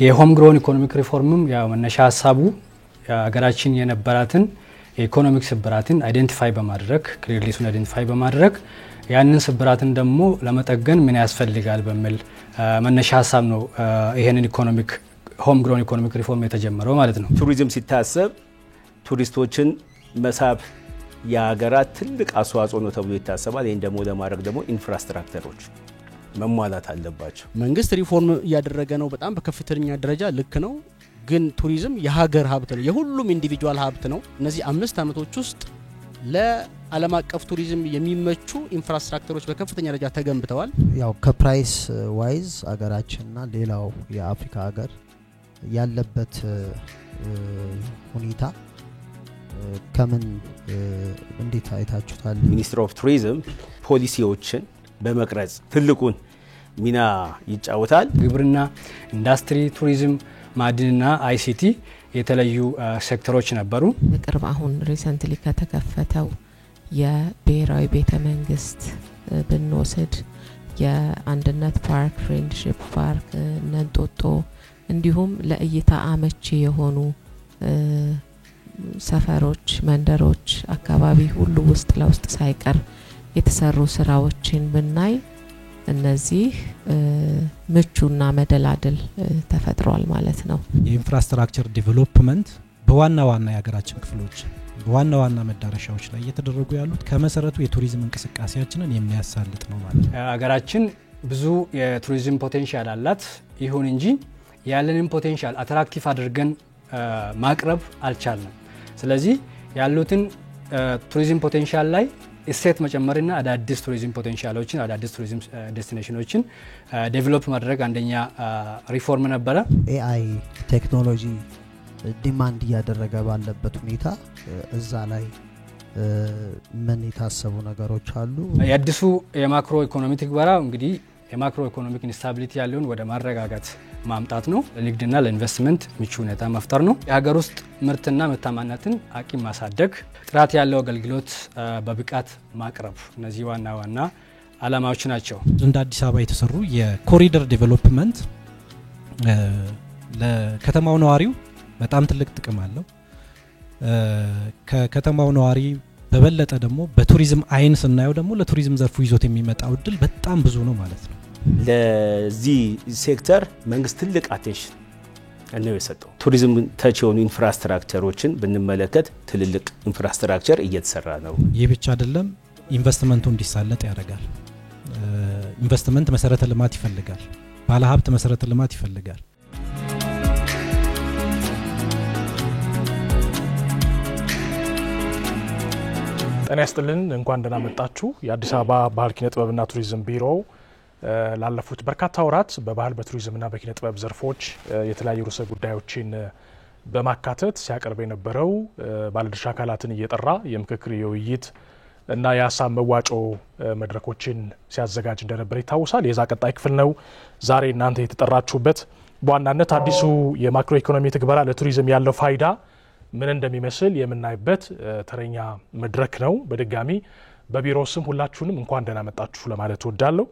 የሆም ግሮን ኢኮኖሚክ ሪፎርምም ያው መነሻ ሐሳቡ ሀገራችን የነበራትን ኢኮኖሚክ ስብራትን አይደንቲፋይ በማድረግ ክሊርሊሱን አይደንቲፋይ በማድረግ ያንን ስብራትን ደግሞ ለመጠገን ምን ያስፈልጋል በሚል መነሻ ሐሳብ ነው ይሄንን ኢኮኖሚክ ሆም ግሮን ኢኮኖሚክ ሪፎርም የተጀመረው ማለት ነው። ቱሪዝም ሲታሰብ ቱሪስቶችን መሳብ የሀገራት ትልቅ አስተዋጽኦ ነው ተብሎ ይታሰባል። ይሄን ደግሞ ለማድረግ ደግሞ ኢንፍራስትራክቸሮች መሟላት አለባቸው። መንግስት ሪፎርም እያደረገ ነው በጣም በከፍተኛ ደረጃ ልክ ነው። ግን ቱሪዝም የሀገር ሀብት ነው፣ የሁሉም ኢንዲቪጁዋል ሀብት ነው። እነዚህ 5 አመቶች ውስጥ ለዓለም አቀፍ ቱሪዝም የሚመቹ ኢንፍራስትራክቸሮች በከፍተኛ ደረጃ ተገንብተዋል። ያው ከፕራይስ ዋይዝ አገራችንና ሌላው የአፍሪካ ሀገር ያለበት ሁኔታ ከምን እንዴት አይታችሁታል? ሚኒስትሪ ኦፍ ቱሪዝም ፖሊሲዎችን በመቅረጽ ትልቁን ሚና ይጫወታል። ግብርና፣ ኢንዱስትሪ፣ ቱሪዝም፣ ማዕድንና አይሲቲ የተለዩ ሴክተሮች ነበሩ። በቅርብ አሁን ሪሰንትሊ ከተከፈተው የብሔራዊ ቤተ መንግስት ብንወስድ የአንድነት ፓርክ፣ ፍሬንድሺፕ ፓርክ፣ ነንጦጦ እንዲሁም ለእይታ አመቺ የሆኑ ሰፈሮች፣ መንደሮች አካባቢ ሁሉ ውስጥ ለውስጥ ሳይቀር የተሰሩ ስራዎችን ብናይ እነዚህ ምቹና መደላደል ተፈጥሯል ማለት ነው። የኢንፍራስትራክቸር ዲቨሎፕመንት በዋና ዋና የሀገራችን ክፍሎች በዋና ዋና መዳረሻዎች ላይ እየተደረጉ ያሉት ከመሰረቱ የቱሪዝም እንቅስቃሴያችንን የሚያሳልጥ ነው ማለት ነው። ሀገራችን ብዙ የቱሪዝም ፖቴንሻል አላት። ይሁን እንጂ ያለንን ፖቴንሻል አትራክቲቭ አድርገን ማቅረብ አልቻልንም። ስለዚህ ያሉትን ቱሪዝም ፖቴንሻል ላይ እሴት መጨመርና አዳዲስ ቱሪዝም ፖቴንሻሎችን አዳዲስ ቱሪዝም ዴስቲኔሽኖችን ዴቨሎፕ ማድረግ አንደኛ ሪፎርም ነበረ። ኤአይ ቴክኖሎጂ ዲማንድ ያደረገ ባለበት ሁኔታ እዛ ላይ ምን የታሰቡ ነገሮች አሉ? የአዲሱ የማክሮ ኢኮኖሚ ትግበራ እንግዲህ የማክሮ ኢኮኖሚክ ኢንስታቢሊቲ ያለውን ወደ ማረጋጋት ማምጣት ነው። ለንግድና ለኢንቨስትመንት ምቹ ሁኔታ መፍጠር ነው። የሀገር ውስጥ ምርትና ምርታማነትን አቅም ማሳደግ፣ ጥራት ያለው አገልግሎት በብቃት ማቅረብ፣ እነዚህ ዋና ዋና አላማዎች ናቸው። እንደ አዲስ አበባ የተሰሩ የኮሪደር ዴቨሎፕመንት ለከተማው ነዋሪው በጣም ትልቅ ጥቅም አለው። ከከተማው ነዋሪ በበለጠ ደግሞ በቱሪዝም አይን ስናየው ደግሞ ለቱሪዝም ዘርፉ ይዞት የሚመጣው እድል በጣም ብዙ ነው ማለት ነው። ለዚህ ሴክተር መንግስት ትልቅ አቴንሽን ነው የሰጠው። ቱሪዝም ተች የሆኑ ኢንፍራስትራክቸሮችን ብንመለከት ትልልቅ ኢንፍራስትራክቸር እየተሰራ ነው። ይህ ብቻ አይደለም፣ ኢንቨስትመንቱ እንዲሳለጥ ያደርጋል። ኢንቨስትመንት መሰረተ ልማት ይፈልጋል፣ ባለሀብት መሰረተ ልማት ይፈልጋል። ጤና ይስጥልን፣ እንኳን ደህና መጣችሁ። የአዲስ አበባ ባህል ኪነ ጥበብና ቱሪዝም ቢሮ ላለፉት በርካታ ወራት በባህል በቱሪዝምና በኪነ ጥበብ ዘርፎች የተለያዩ ርዕሰ ጉዳዮችን በማካተት ሲያቀርብ የነበረው ባለድርሻ አካላትን እየጠራ የምክክር የውይይት እና የሀሳብ መዋጮ መድረኮችን ሲያዘጋጅ እንደነበር ይታወሳል። የዛ ቀጣይ ክፍል ነው ዛሬ እናንተ የተጠራችሁበት። በዋናነት አዲሱ የማክሮ ኢኮኖሚ ትግበራ ለቱሪዝም ያለው ፋይዳ ምን እንደሚመስል የምናይበት ተረኛ መድረክ ነው። በድጋሚ በቢሮ ስም ሁላችሁንም እንኳን ደህና መጣችሁ ለማለት እወዳለሁ።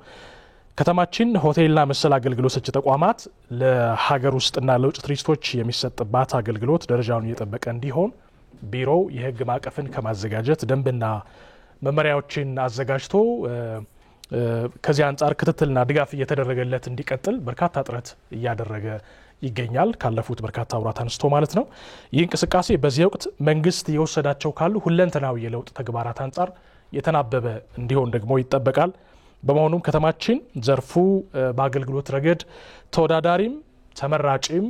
ከተማችን ሆቴልና መሰል አገልግሎት ሰጪ ተቋማት ለሀገር ውስጥና ለውጭ ቱሪስቶች የሚሰጥባት አገልግሎት ደረጃውን እየጠበቀ እንዲሆን ቢሮው የህግ ማዕቀፍን ከማዘጋጀት ደንብና መመሪያዎችን አዘጋጅቶ ከዚህ አንጻር ክትትልና ድጋፍ እየተደረገለት እንዲቀጥል በርካታ ጥረት እያደረገ ይገኛል። ካለፉት በርካታ ወራት አንስቶ ማለት ነው። ይህ እንቅስቃሴ በዚህ ወቅት መንግስት የወሰዳቸው ካሉ ሁለንተናዊ የለውጥ ተግባራት አንጻር የተናበበ እንዲሆን ደግሞ ይጠበቃል። በመሆኑም ከተማችን ዘርፉ በአገልግሎት ረገድ ተወዳዳሪም ተመራጭም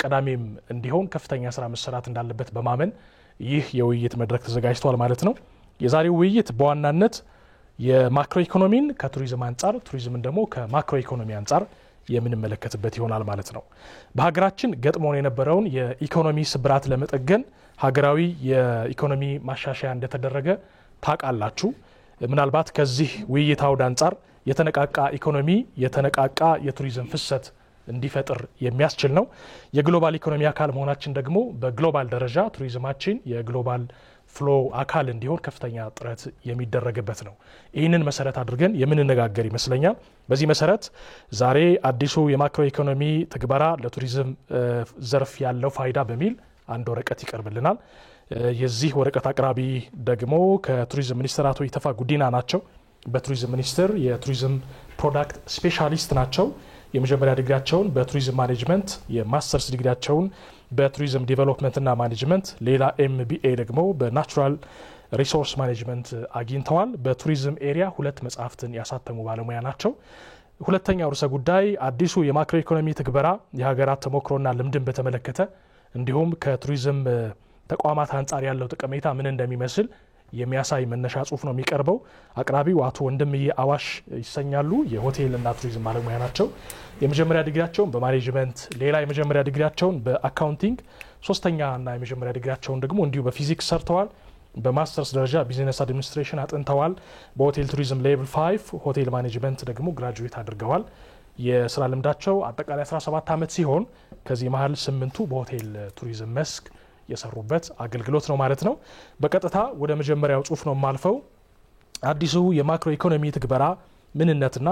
ቀዳሚም እንዲሆን ከፍተኛ ስራ መሰራት እንዳለበት በማመን ይህ የውይይት መድረክ ተዘጋጅቷል ማለት ነው። የዛሬው ውይይት በዋናነት የማክሮ ኢኮኖሚን ከቱሪዝም አንጻር ቱሪዝምን ደግሞ ከማክሮ ኢኮኖሚ አንጻር የምንመለከትበት ይሆናል ማለት ነው። በሀገራችን ገጥሞን የነበረውን የኢኮኖሚ ስብራት ለመጠገን ሀገራዊ የኢኮኖሚ ማሻሻያ እንደተደረገ ታውቃላችሁ። ምናልባት ከዚህ ውይይት አውድ አንጻር የተነቃቃ ኢኮኖሚ የተነቃቃ የቱሪዝም ፍሰት እንዲፈጥር የሚያስችል ነው። የግሎባል ኢኮኖሚ አካል መሆናችን ደግሞ በግሎባል ደረጃ ቱሪዝማችን የግሎባል ፍሎ አካል እንዲሆን ከፍተኛ ጥረት የሚደረግበት ነው። ይህንን መሰረት አድርገን የምንነጋገር ይመስለኛል። በዚህ መሰረት ዛሬ አዲሱ የማክሮ ኢኮኖሚ ትግበራ ለቱሪዝም ዘርፍ ያለው ፋይዳ በሚል አንድ ወረቀት ይቀርብልናል። የዚህ ወረቀት አቅራቢ ደግሞ ከቱሪዝም ሚኒስትር አቶ ኢተፋ ጉዲና ናቸው። በቱሪዝም ሚኒስቴር የቱሪዝም ፕሮዳክት ስፔሻሊስት ናቸው። የመጀመሪያ ዲግሪያቸውን በቱሪዝም ማኔጅመንት፣ የማስተርስ ዲግሪያቸውን በቱሪዝም ዲቨሎፕመንትና ማኔጅመንት፣ ሌላ ኤምቢኤ ደግሞ በናቹራል ሪሶርስ ማኔጅመንት አግኝተዋል። በቱሪዝም ኤሪያ 2 መጽሐፍትን ያሳተሙ ባለሙያ ናቸው። ሁለተኛው ርዕሰ ጉዳይ አዲሱ የማክሮ ኢኮኖሚ ትግበራ የሀገራት ተሞክሮና ልምድን በተመለከተ እንዲሁም ከቱሪዝም ተቋማት አንጻር ያለው ጠቀሜታ ምን እንደሚመስል የሚያሳይ መነሻ ጽሁፍ ነው የሚቀርበው። አቅራቢው አቶ ወንድምዬ አዋሽ ይሰኛሉ። የሆቴልና ቱሪዝም ባለሙያ ናቸው። የመጀመሪያ ዲግሪያቸውን በማኔጅመንት፣ ሌላ የመጀመሪያ ዲግሪያቸውን በአካውንቲንግ፣ ሶስተኛና የመጀመሪያ ዲግሪያቸውን ደግሞ እንዲሁ በፊዚክስ ሰርተዋል። በማስተርስ ደረጃ ቢዝነስ አድሚኒስትሬሽን አጥንተዋል። በሆቴል ቱሪዝም ሌቭል 5 ሆቴል ማኔጅመንት ደግሞ ግራጁዌት አድርገዋል። የስራ ልምዳቸው አጠቃላይ 17 ዓመት ሲሆን ከዚህ መሀል 8ቱ በሆቴል ቱሪዝም መስክ የሰሩበት አገልግሎት ነው ማለት ነው። በቀጥታ ወደ መጀመሪያው ጽሁፍ ነው ማልፈው። አዲሱ የማክሮ ኢኮኖሚ ትግበራ ምንነትና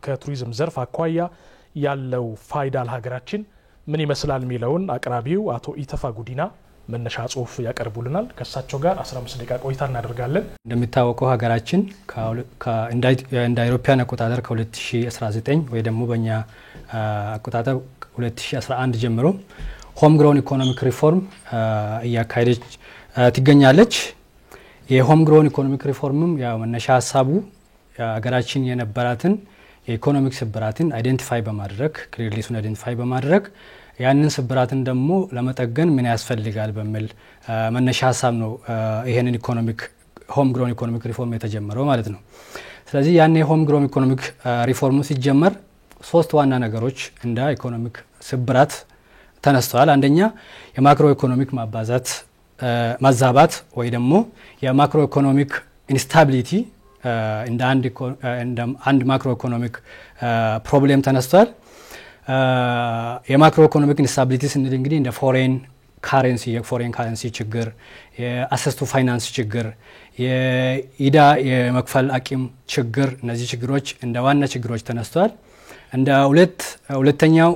ከቱሪዝም ዘርፍ አኳያ ያለው ፋይዳ ለሀገራችን ምን ይመስላል የሚለውን አቅራቢው አቶ ኢተፋ ጉዲና መነሻ ጽሁፍ ያቀርቡልናል። ከሳቸው ጋር 15 ደቂቃ ቆይታ እናደርጋለን። እንደሚታወቀው ሀገራችን እንደ አውሮፓውያን አቆጣጠር ከ2019 ወይ ደግሞ በእኛ አቆጣጠር 2011 ጀምሮ ሆም ግሮን ኢኮኖሚክ ሪፎርም እያካሄደች ትገኛለች። የሆም ግሮን ኢኮኖሚክ ሪፎርምም ያው መነሻ ሀሳቡ ሀገራችን የነበራትን የኢኮኖሚክ ስብራትን አይደንቲፋይ በማድረግ ክሊርሊሱን አይደንቲፋይ በማድረግ ያንን ስብራትን ደግሞ ለመጠገን ምን ያስፈልጋል በሚል መነሻ ሀሳብ ነው ይሄንን ሆም ግሮን ኢኮኖሚክ ሪፎርም የተጀመረው ማለት ነው። ስለዚህ ያን የሆም ግሮን ኢኮኖሚክ ሪፎርሙ ሲጀመር 3 ዋና ነገሮች እንደ ኢኮኖሚክ ስብራት ተነስተዋል። አንደኛ የማክሮ ኢኮኖሚክ ማዛባት ወይ ደግሞ የማክሮ ኢኮኖሚክ ኢንስታቢሊቲ እንደ አንድ ማክሮ ኢኮኖሚክ ፕሮብሌም ተነስተዋል። የማክሮ ኢኮኖሚክ ኢንስታቢሊቲ ስንል እንግዲህ እንደ ፎሬን ካረንሲ ችግር፣ የአክሰስ ቱ ፋይናንስ ችግር፣ የኢዳ የመክፈል አቅም ችግር፣ እነዚህ ችግሮች እንደ ዋና ችግሮች ተነስተዋል። እንደ ሁለተኛው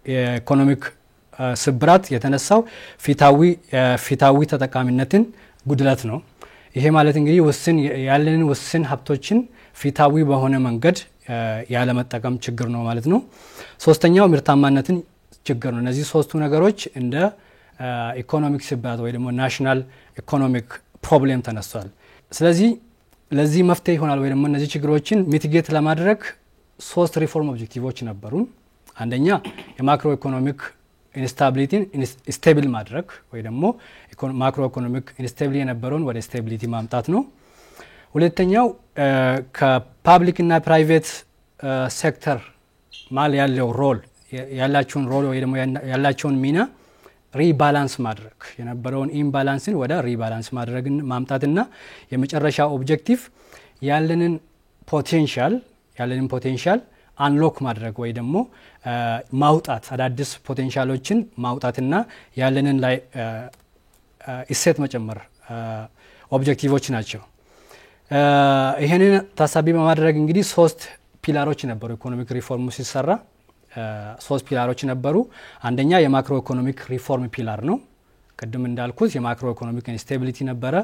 የኢኮኖሚክ ስብራት የተነሳው ፊታዊ ተጠቃሚነትን ጉድለት ነው። ይሄ ማለት እንግዲህ ያለንን ውስን ሀብቶችን ፊታዊ በሆነ መንገድ ያለመጠቀም ችግር ነው ማለት ነው። ሶስተኛው ምርታማነትን ችግር ነው። እነዚህ 3ቱ ነገሮች እንደ ኢኮኖሚክ ስብራት ወይ ደግሞ ናሽናል ኢኮኖሚክ ፕሮብሌም ተነስተዋል። ስለዚህ ለዚህ መፍትሄ ይሆናል ወይ ደግሞ እነዚህ ችግሮችን ሚቲጌት ለማድረግ 3 ሪፎርም ኦብጀክቲቮች ነበሩን። አንደኛ የማክሮ ኢኮኖሚክ ኢንስታቢሊቲን ስቴብል ማድረግ ወይ ደግሞ ማክሮ ኢኮኖሚክ ኢንስቴብል የነበረውን ወደ ስቴቢሊቲ ማምጣት ነው። ሁለተኛው ከፓብሊክና ፕራይቬት ሴክተር ማል ያለው ያላቸውን ሮል ወይ ደግሞ ያላቸውን ሚና ሪባላንስ ማድረግ የነበረውን ኢምባላንስን ወደ ሪባላንስ ማድረግን ማምጣትና የመጨረሻ ኦብጀክቲቭ ያለንን ፖቴንሻል አንሎክ ማድረግ ወይ ደግሞ ማውጣት አዳዲስ ፖቴንሻሎችን ማውጣትና ያለንን ላይ እሴት መጨመር ኦብጀክቲቮች ናቸው። ይሄንን ታሳቢ በማድረግ እንግዲህ 3 ፒላሮች ነበሩ። ኢኮኖሚክ ሪፎርሙ ሲሰራ 3 ፒላሮች ነበሩ። አንደኛ የማክሮ ኢኮኖሚክ ሪፎርም ፒላር ነው። ቅድም እንዳልኩት የማክሮ ኢኮኖሚክ ኢንስቴቢሊቲ ነበረ።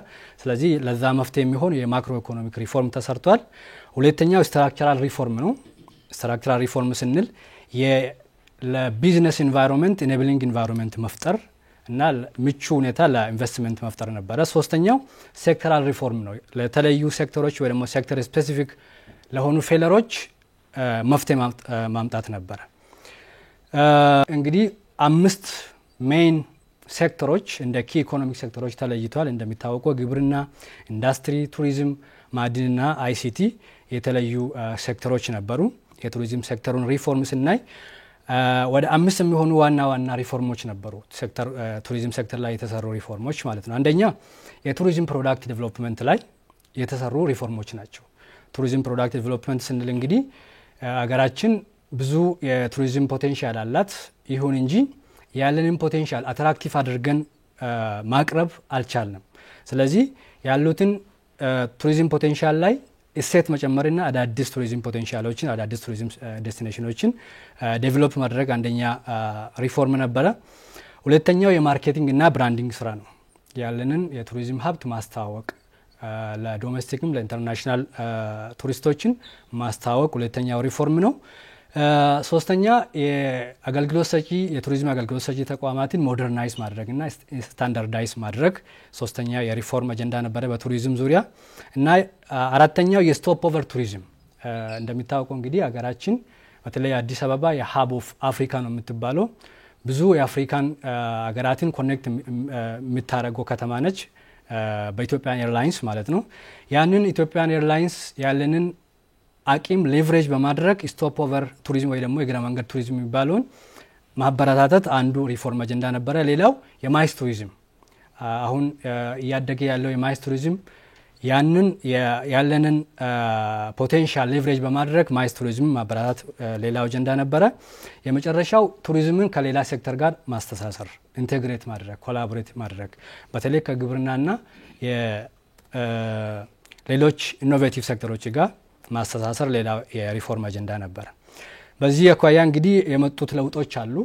ስለዚህ ለዛ መፍትሄ የሚሆን የማክሮ ኢኮኖሚክ ሪፎርም ተሰርቷል። ሁለተኛው ስትራክቸራል ሪፎርም ነው። ስትራክቸራል ሪፎርም ስንል ለቢዝነስ ኢንቫይሮንመንት ኢኔብሊንግ ኢንቫይሮንመንት መፍጠር እና ምቹ ሁኔታ ለኢንቨስትመንት መፍጠር ነበረ። ሶስተኛው ሴክተራል ሪፎርም ነው። ለተለዩ ሴክተሮች ወይ ደግሞ ሴክተር ስፔሲፊክ ለሆኑ ፌለሮች መፍትሄ ማምጣት ነበረ። እንግዲህ 5 ሜይን ሴክተሮች እንደ ኪ ኢኮኖሚክ ሴክተሮች ተለይተዋል። እንደሚታወቀው ግብርና፣ ኢንዱስትሪ፣ ቱሪዝም፣ ማዕድንና አይሲቲ የተለዩ ሴክተሮች ነበሩ። የቱሪዝም ሴክተሩን ሪፎርም ስናይ ወደ 5 የሚሆኑ ዋና ሪፎርሞች ነበሩ። ቱሪዝም ሴክተር ላይ የተሰሩ ሪፎርሞች ማለት ነው። አንደኛ የቱሪዝም ፕሮዳክት ዴቨሎፕመንት ላይ የተሰሩ ሪፎርሞች ናቸው። ቱሪዝም ፕሮዳክት ዴቨሎፕመንት ስንል እንግዲህ አገራችን ብዙ የቱሪዝም ፖቴንሻል አላት። ይሁን እንጂ ያለንን ፖቴንሻል አትራክቲቭ አድርገን ማቅረብ አልቻልንም። ስለዚህ ያሉትን ቱሪዝም ፖቴንሻል ላይ እሴት መጨመርና አዳዲስ ቱሪዝም ፖቴንሻሎችን አዳዲስ ቱሪዝም ዴስቲኔሽኖችን ዴቨሎፕ ማድረግ አንደኛ ሪፎርም ነበረ። ሁለተኛው የማርኬቲንግ እና ብራንዲንግ ስራ ነው። ያለንን የቱሪዝም ሀብት ማስተዋወቅ ለዶሜስቲክም ለኢንተርናሽናል ቱሪስቶችን ማስተዋወቅ ሁለተኛው ሪፎርም ነው። ሶስተኛ የአገልግሎት ሰጪ የቱሪዝም አገልግሎት ሰጪ ተቋማትን ሞደርናይዝ ማድረግ እና ስታንዳርዳይዝ ማድረግ ሶስተኛ የሪፎርም አጀንዳ ነበረ በቱሪዝም ዙሪያ እና አራተኛው የስቶፕ ኦቨር ቱሪዝም እንደሚታወቀው እንግዲህ ሀገራችን በተለይ አዲስ አበባ የሀብ ኦፍ አፍሪካ ነው የምትባለው። ብዙ የአፍሪካን ሀገራትን ኮኔክት የምታደርገው ከተማ ነች በኢትዮጵያን ኤርላይንስ ማለት ነው። ያንን ኢትዮጵያን ኤርላይንስ ያለንን አቂም ሌቨሬጅ በማድረግ ስቶፕ ኦቨር ቱሪዝም ወይ ደግሞ የእግረ መንገድ ቱሪዝም የሚባለውን ማበረታታት አንዱ ሪፎርም አጀንዳ ነበረ። ሌላው የማይስ ቱሪዝም አሁን እያደገ ያለው የማይስ ቱሪዝም ያንን ያለንን ፖቴንሻል ሌቨሬጅ በማድረግ ማይስ ቱሪዝም ማበረታታት ሌላው አጀንዳ ነበረ። የመጨረሻው ቱሪዝምን ከሌላ ሴክተር ጋር ማስተሳሰር ኢንቴግሬት ማድረግ ኮላቦሬት ማድረግ በተለይ ከግብርናና ሌሎች ኢኖቬቲቭ ሴክተሮች ጋር ማስተሳሰር ሌላ የሪፎርም አጀንዳ ነበረ። በዚህ አኳያ እንግዲህ የመጡት ለውጦች አሉ።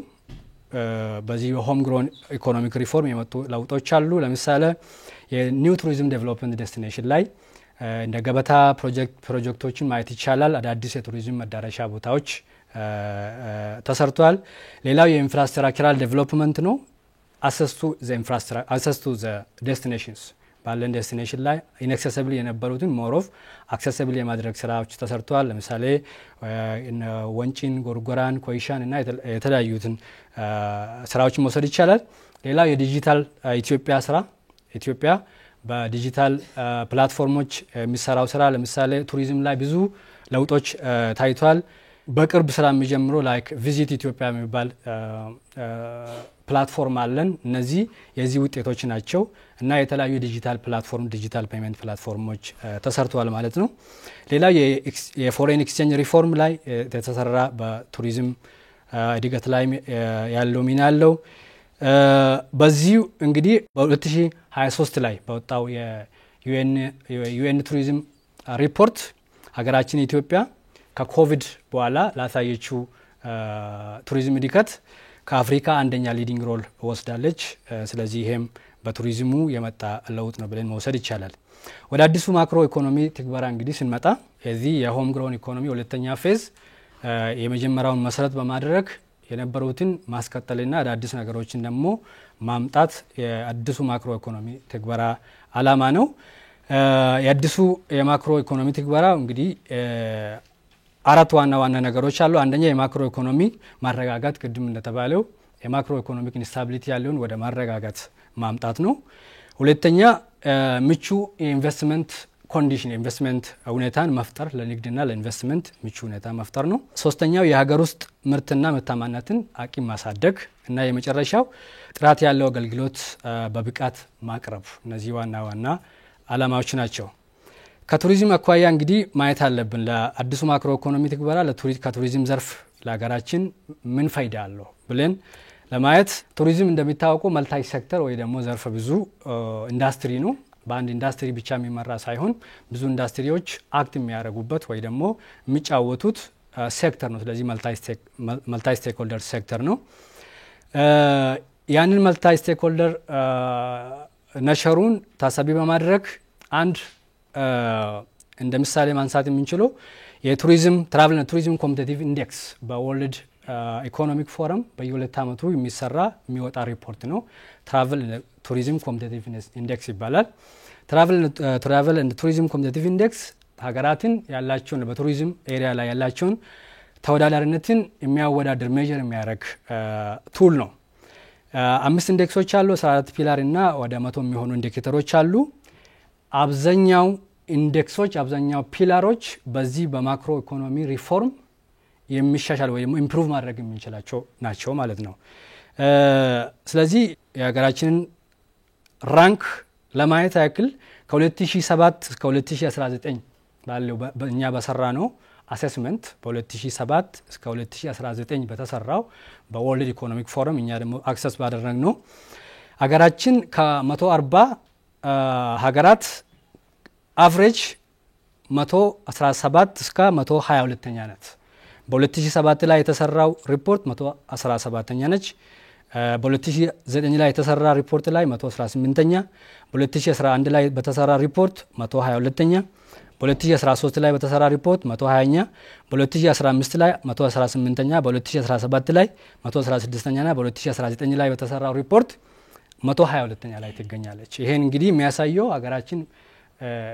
በዚህ የሆም ግሮን ኢኮኖሚክ ሪፎርም የመጡ ለውጦች አሉ። ለምሳሌ የኒው ቱሪዝም ዴቨሎፕመንት ዴስቲኔሽን ላይ እንደ ገበታ ፕሮጀክቶችን ማየት ይቻላል። አዳዲስ የቱሪዝም መዳረሻ ቦታዎች ተሰርቷል። ሌላው የኢንፍራስትራክቸራል ዴቨሎፕመንት ነው። አክሰስ ቱ ዘ ዴስቲኔሽንስ ባለን ዴስቲኔሽን ላይ ኢንአክሰሲብል የነበሩትን ሞር ኦፍ አክሰሲብል የማድረግ ስራዎች ተሰርተዋል። ለምሳሌ ወንጪን፣ ጎርጎራን፣ ኮይሻን እና የተለያዩትን ስራዎችን መውሰድ ይቻላል። ሌላው የዲጂታል ኢትዮጵያ ስራ ኢትዮጵያ በዲጂታል ፕላትፎርሞች የሚሰራው ስራ ለምሳሌ ቱሪዝም ላይ ብዙ ለውጦች ታይቷል። በቅርብ ስራ የሚጀምሩ ላይክ ቪዚት ኢትዮጵያ የሚባል ፕላትፎርም አለን። እነዚህ የዚህ ውጤቶች ናቸው እና የተለያዩ ዲጂታል ፕላትፎርም ዲጂታል ፔመንት ፕላትፎርሞች ተሰርተዋል ማለት ነው። ሌላ የፎሬን ኤክስቼንጅ ሪፎርም ላይ የተሰራ በቱሪዝም እድገት ላይ ያለው ሚና አለው። በዚህ እንግዲህ በ2023 ላይ በወጣው የዩኤን ቱሪዝም ሪፖርት ሀገራችን ኢትዮጵያ ከኮቪድ በኋላ ላሳየችው ቱሪዝም እድገት ከአፍሪካ አንደኛ ሊዲንግ ሮል ወስዳለች። ስለዚህ ይሄም በቱሪዝሙ የመጣ ለውጥ ነው ብለን መውሰድ ይቻላል። ወደ አዲሱ ማክሮ ኢኮኖሚ ትግበራ እንግዲህ ስንመጣ የዚህ የሆም ግሮን ኢኮኖሚ ሁለተኛ ፌዝ የመጀመሪያውን መሰረት በማድረግ የነበሩትን ማስቀጠልና አዳዲስ ነገሮችን ደግሞ ማምጣት የአዲሱ ማክሮ ኢኮኖሚ ትግበራ አላማ ነው። የአዲሱ የማክሮ ኢኮኖሚ ትግበራ እንግዲህ አራት ዋና ዋና ነገሮች አሉ። አንደኛ የማክሮ ኢኮኖሚ ማረጋጋት፣ ቅድም እንደተባለው የማክሮ ኢኮኖሚክ ኢንስታቢሊቲ ያለውን ወደ ማረጋጋት ማምጣት ነው። ሁለተኛ ምቹ የኢንቨስትመንት ኮንዲሽን የኢንቨስትመንት ሁኔታን መፍጠር ለንግድና ለኢንቨስትመንት ምቹ ሁኔታ መፍጠር ነው። ሶስተኛው የሀገር ውስጥ ምርትና ምርታማነትን አቂም ማሳደግ እና የመጨረሻው ጥራት ያለው አገልግሎት በብቃት ማቅረብ። እነዚህ ዋና ዋና አላማዎች ናቸው። ከቱሪዝም አኳያ እንግዲህ ማየት አለብን ለአዲሱ ማክሮ ኢኮኖሚ ትግበራ ከቱሪዝም ዘርፍ ለሀገራችን ምን ፋይዳ አለው ብለን ለማየት ቱሪዝም እንደሚታወቀው መልታይ ሴክተር ወይ ደግሞ ዘርፈ ብዙ ኢንዱስትሪ ነው። በአንድ ኢንዱስትሪ ብቻ የሚመራ ሳይሆን ብዙ ኢንዱስትሪዎች አክት የሚያደርጉበት ወይ ደግሞ የሚጫወቱት ሴክተር ነው። ስለዚህ መልታይ ስቴክሆልደር ሴክተር ነው። ያንን መልታይ ስቴክሆልደር ነሸሩን ታሳቢ በማድረግ አንድ እንደ ምሳሌ ማንሳት የምንችለው የቱሪዝም ትራቭል እና ቱሪዝም ኮምፒቲቲቭ ኢንዴክስ በወርልድ ኢኮኖሚክ ፎረም በየሁለት ዓመቱ የሚወጣ ሪፖርት ነው። ትራቭል ቱሪዝም ኮምፒቲቲቭ ኢንዴክስ ይባላል። ትራቭል እና ቱሪዝም ኮምፒቲቲቭ ኢንዴክስ ሀገራትን ያላቸውን በቱሪዝም ኤሪያ ላይ ያላቸውን ተወዳዳሪነትን የሚያወዳድር ሜጀር የሚያደርግ ቱል ነው። 5 ኢንዴክሶች አሉ፣ 14 ፒላር እና ወደ 100 የሚሆኑ ኢንዲኬተሮች አሉ። አብዛኛው ኢንዴክሶች አብዛኛው ፒላሮች በዚህ በማክሮ ኢኮኖሚ ሪፎርም የሚሻሻል ወይ ደግሞ ኢምፕሩቭ ማድረግ የምንችላቸው ናቸው ማለት ነው። ስለዚህ የሀገራችንን ራንክ ለማየት ያክል ከ2007 እስከ 2019 ባለው እኛ በሰራ ነው አሴስመንት በ2007 እስከ 2019 በተሰራው በወርልድ ኢኮኖሚክ ፎረም እኛ ደግሞ አክሰስ ባደረግነው ሀገራችን ከ140 ሀገራት አቨሬጅ 117 እስከ 122ኛ ናት። በ2007 ላይ የተሰራው ሪፖርት 117ኛ ነች። በ2009 ላይ የተሰራ ሪፖርት ላይ 118ኛ፣ በ2011 ላይ በተሰራ ሪፖርት 122ኛ፣ በ2013 ላይ በተሰራ ሪፖርት 120ኛ፣ በ2015 ላይ 118ኛ፣ በ2017 ላይ 116ኛ እና በ2019 ላይ በተሰራው ሪፖርት 122ኛ ላይ ትገኛለች። ይሄን እንግዲህ የሚያሳየው ሀገራችን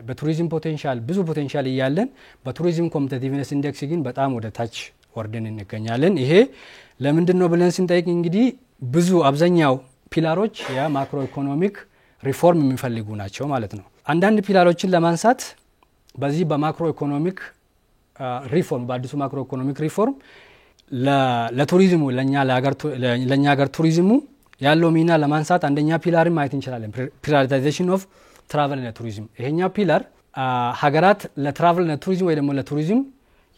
በቱሪዝም ፖቴንሻል ብዙ ፖቴንሻል እያለን በቱሪዝም ኮምፒቲቲቭነስ ኢንዴክስ ግን በጣም ወደ ታች ወርደን እንገኛለን። ይሄ ለምንድን ነው ብለን ስንጠይቅ እንግዲህ ብዙ አብዛኛው ፒላሮች የማክሮ ኢኮኖሚክ ሪፎርም የሚፈልጉ ናቸው ማለት ነው። አንዳንድ ፒላሮችን ለማንሳት በዚህ በማክሮ ኢኮኖሚክ ሪፎርም በአዲሱ ማክሮ ኢኮኖሚክ ሪፎርም ለቱሪዝሙ ለኛ ሀገር ቱሪዝሙ ያለው ሚና ለማንሳት አንደኛ ፒላርን ማየት እንችላለን። ፕራዮሪታይዜሽን ኦፍ ትራቨል እና ቱሪዝም። ይሄኛው ፒላር ሀገራት ለትራቨል እና ቱሪዝም ወይ ደግሞ ለቱሪዝም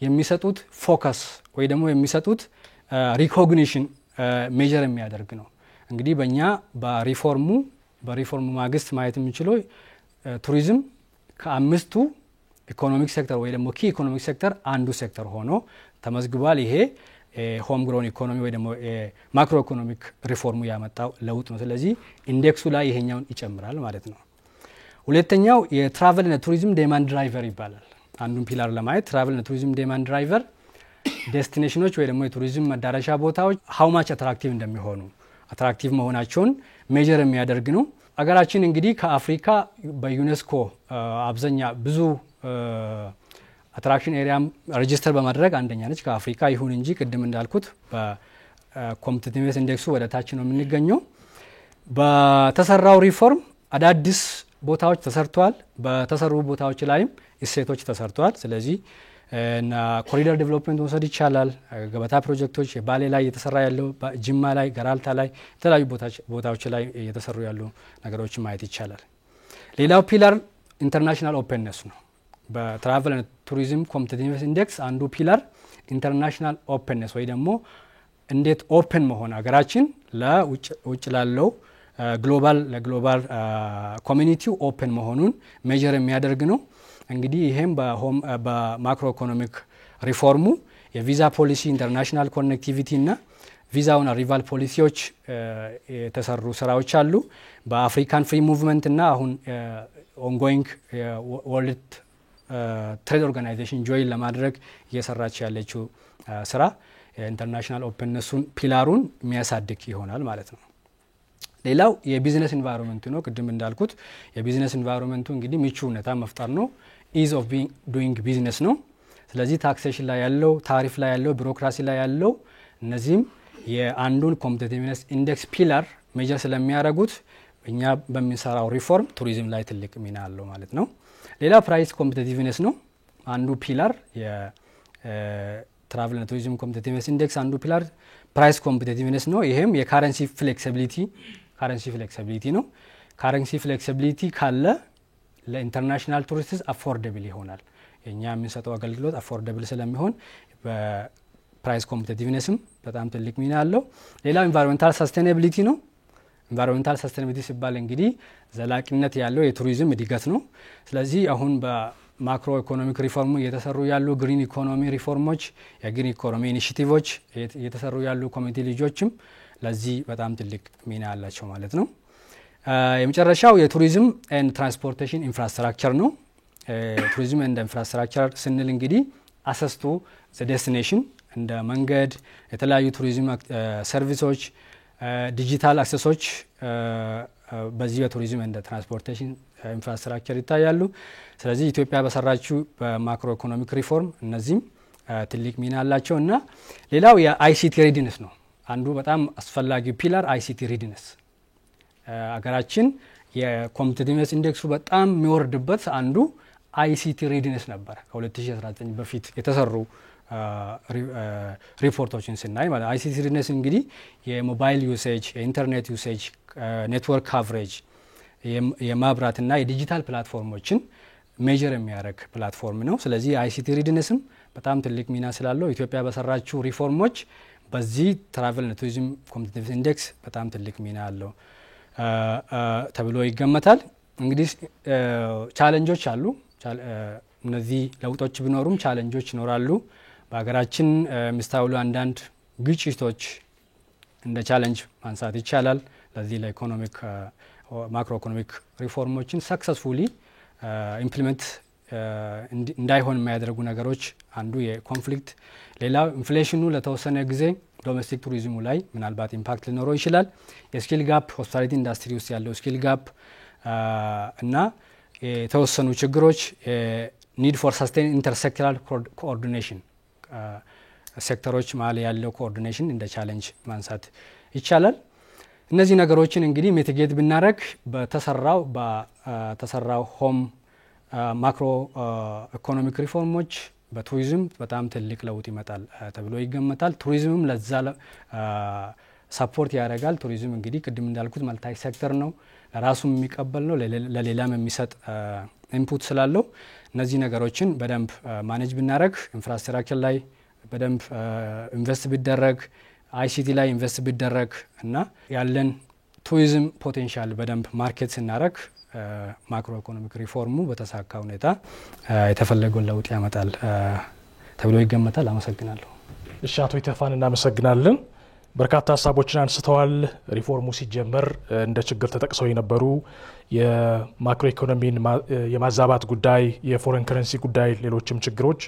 የሚሰጡት ፎከስ ወይ ደግሞ የሚሰጡት ሪኮግኒሽን ሜጀር የሚያደርግ ነው። እንግዲህ በእኛ በሪፎርሙ ማግስት ማየት የምንችለው ቱሪዝም ከአምስቱ ኢኮኖሚክ ሴክተር ወይ ደግሞ ኪ ኢኮኖሚክ ሴክተር አንዱ ሴክተር ሆኖ ተመዝግቧል። ይሄ ሆም ግሮን ኢኮኖሚ ወይ ደግሞ ማክሮ ኢኮኖሚክ ሪፎርሙ ያመጣው ለውጥ ነው። ስለዚህ ኢንዴክሱ ላይ ይሄኛውን ይጨምራል ማለት ነው። ሁለተኛው የትራቨል እና ቱሪዝም ዲማንድ ድራይቨር ይባላል። አንዱን ፒላር ለማየት ትራቨል እና ቱሪዝም ዲማንድ ድራይቨር ዴስቲኔሽኖች ወይ ደግሞ የቱሪዝም መዳረሻ ቦታዎች ሃው ማች አትራክቲቭ እንደሚሆኑ አትራክቲቭ መሆናቸውን ሜጀር የሚያደርግ ነው። አገራችን እንግዲህ ከአፍሪካ በዩኔስኮ አብዛኛ ብዙ አትራክሽን ኤሪያም ሬጂስተር በማድረግ አንደኛ ነች ከአፍሪካ። ይሁን እንጂ ቅድም እንዳልኩት በኮምፒቲቲቭነስ ኢንዴክሱ ወደ ታች ነው የምንገኘው። በተሰራው ሪፎርም አዳዲስ ቦታዎች ተሰርተዋል። በተሰሩ ቦታዎች ላይም እሴቶች ተሰርተዋል። ስለዚህ እና ኮሪደር ዴቨሎፕመንት መውሰድ ይቻላል። ገበታ ፕሮጀክቶች ባሌ ላይ እየተሰራ ያለው፣ ጅማ ላይ፣ ገራልታ ላይ የተለያዩ ቦታዎች ላይ እየተሰሩ ያሉ ነገሮችን ማየት ይቻላል። ሌላው ፒላር ኢንተርናሽናል ኦፕንነስ ነው። በትራቨል እና ቱሪዝም ኮምፒቲቲቭነስ ኢንዴክስ አንዱ ፒላር ኢንተርናሽናል ኦፕንነስ ወይ ደግሞ እንዴት ኦፕን መሆን ሀገራችን ለውጭ ላለው ለግሎባል ኮሚኒቲው ኦፕን መሆኑን ሜጀር የሚያደርግ ነው። እንግዲህ ይሄም በማክሮ ኢኮኖሚክ ሪፎርሙ የቪዛ ፖሊሲ፣ ኢንተርናሽናል ኮኔክቲቪቲ እና ቪዛውን አሪቫል ፖሊሲዎች የተሰሩ ስራዎች አሉ። በአፍሪካን ፍሪ ሙቭመንት እና አሁን ኦንጎይንግ ወርልድ ትሬድ ኦርጋናይዜሽን ጆይን ለማድረግ እየሰራች ያለችው ስራ ኢንተርናሽናል ኦፕንነሱን ፒላሩን የሚያሳድግ ይሆናል ማለት ነው። ሌላው የቢዝነስ ኢንቫይሮንመንቱ ነው። ቅድም እንዳልኩት የቢዝነስ ኢንቫይሮንመንቱ እንግዲህ ምቹ ሁኔታ መፍጠር ነው። ኢዝ ኦፍ ዱይንግ ቢዝነስ ነው። ስለዚህ ታክሴሽን ላይ ያለው፣ ታሪፍ ላይ ያለው፣ ቢሮክራሲ ላይ ያለው እነዚህም የአንዱን ኮምፒቲቲቭነስ ኢንዴክስ ፒላር ሜጀር ስለሚያደርጉት እኛ በሚሰራው ሪፎርም ቱሪዝም ላይ ትልቅ ሚና አለው ማለት ነው። ሌላ ፕራይስ ኮምፒቲቲቭነስ ነው። አንዱ ፒላር የትራቨል እና ቱሪዝም ኮምፒቲቲቭነስ ኢንዴክስ አንዱ ፒላር ፕራይስ ኮምፒቲቲቭነስ ነው። ይሄም የካረንሲ ፍሌክሲቢሊቲ ነው። ካረንሲ ፍሌክሲቢሊቲ ካለ ለኢንተርናሽናል ቱሪስትስ አፎርደብል ይሆናል። የኛ የምንሰጠው አገልግሎት አፎርደብል ስለሚሆን በፕራይስ ኮምፒቲቲቭነስም በጣም ትልቅ ሚና አለው። ሌላው ኢንቫይሮንመንታል ሰስቴናቢሊቲ ነው። ኢንቫይሮንመንታል ሰስቴናቢሊቲ ሲባል እንግዲህ ዘላቂነት ያለው የቱሪዝም እድገት ነው። ስለዚህ አሁን በማክሮ ኢኮኖሚክ ሪፎርሙ እየተሰሩ ያሉ ግሪን ኢኮኖሚ ሪፎርሞች፣ የግሪን ኢኮኖሚ ኢኒሺቲቮች እየተሰሩ ያሉ ኮሚኒቲ ልጆችም ለዚህ በጣም ትልቅ ሚና አላቸው ማለት ነው። የመጨረሻው የቱሪዝም ኤንድ ትራንስፖርቴሽን ኢንፍራስትራክቸር ነው። ቱሪዝም ኤንድ ኢንፍራስትራክቸር ስንል እንግዲህ አሰስ ቱ ዘ ዴስቲኔሽን እንደ መንገድ፣ የተለያዩ ቱሪዝም ሰርቪሶች፣ ዲጂታል አክሰሶች በዚህ በቱሪዝም ኤንድ ትራንስፖርቴሽን ኢንፍራስትራክቸር ይታያሉ። ስለዚህ ኢትዮጵያ በሰራችው በማክሮ ኢኮኖሚክ ሪፎርም እነዚህም ትልቅ ሚና አላቸው እና ሌላው የአይሲቲ ሬዲነስ ነው። አንዱ በጣም አስፈላጊ ፒላር አይሲቲ ሬዲነስ አገራችን የኮምፒቲቲቭነስ ኢንዴክሱ በጣም የሚወርድበት አንዱ አይሲቲ ሬዲነስ ነበር። ከ2019 በፊት የተሰሩ ሪፖርቶችን ስናይ ማለት አይሲቲ ሬዲነስ እንግዲህ የሞባይል ዩሴጅ፣ የኢንተርኔት ዩሴጅ፣ ኔትወርክ ካቨሬጅ፣ የማብራትና የዲጂታል ፕላትፎርሞችን ሜጀር የሚያደርግ ፕላትፎርም ነው። ስለዚህ አይሲቲ ሬዲነስም በጣም ትልቅ ሚና ስላለው ኢትዮጵያ በሰራችው ሪፎርሞች በዚህ ትራቨል እና ቱሪዝም ኮምፒቲቲቭነስ ኢንዴክስ በጣም ትልቅ ሚና አለው። ተብሎ ይገመታል። እንግዲህ ቻሌንጆች አሉ። እነዚህ ለውጦች ቢኖሩም ቻሌንጆች ይኖራሉ። በሀገራችን የሚስተዋሉ አንዳንድ ግጭቶች እንደ ቻሌንጅ ማንሳት ይቻላል። ለዚህ ለኢኮኖሚክ ማክሮ ኢኮኖሚክ ሪፎርሞችን ሰክሰስፉሊ ኢምፕሊመንት እንዳይሆን የሚያደርጉ ነገሮች አንዱ የኮንፍሊክት፣ ሌላው ኢንፍሌሽኑ ለተወሰነ ጊዜ ዶሜስቲክ ቱሪዝሙ ላይ ምናልባት ኢምፓክት ሊኖረው ይችላል። የስኪል ጋፕ ሆስፒታሊቲ ኢንዱስትሪ ውስጥ ያለው ስኪል ጋፕ እና የተወሰኑ ችግሮች ኒድ ፎር ሰስቴን ኢንተርሴክተራል ኮኦርዲኔሽን ሴክተሮች መሀል ያለው ኮኦርዲኔሽን እንደ ቻሌንጅ ማንሳት ይቻላል። እነዚህ ነገሮችን እንግዲህ ሚቲጌት ብናደረግ በተሰራው ሆም ማክሮ ኢኮኖሚክ ሪፎርሞች በቱሪዝም በጣም ትልቅ ለውጥ ይመጣል ተብሎ ይገመታል። ቱሪዝምም ለዛ ሰፖርት ያደርጋል። ቱሪዝም እንግዲህ ቅድም እንዳልኩት መልታይ ሴክተር ነው፣ ለራሱም የሚቀበል ነው፣ ለሌላም የሚሰጥ ኢንፑት ስላለው እነዚህ ነገሮችን በደንብ ማኔጅ ብናደረግ፣ ኢንፍራስትራክቸር ላይ በደንብ ኢንቨስት ቢደረግ፣ አይሲቲ ላይ ኢንቨስት ቢደረግ እና ያለን ቱሪዝም ፖቴንሻል በደንብ ማርኬት ስናደረግ ማክሮ ኢኮኖሚክ ሪፎርሙ በተሳካ ሁኔታ የተፈለገውን ለውጥ ያመጣል ተብሎ ይገመታል። አመሰግናለሁ። እሺ አቶ ይተፋን እናመሰግናለን። በርካታ ሀሳቦችን አንስተዋል። ሪፎርሙ ሲጀመር እንደ ችግር ተጠቅሰው የነበሩ የማክሮ ኢኮኖሚን የማዛባት ጉዳይ፣ የፎሬን ከረንሲ ጉዳይ፣ ሌሎችም ችግሮች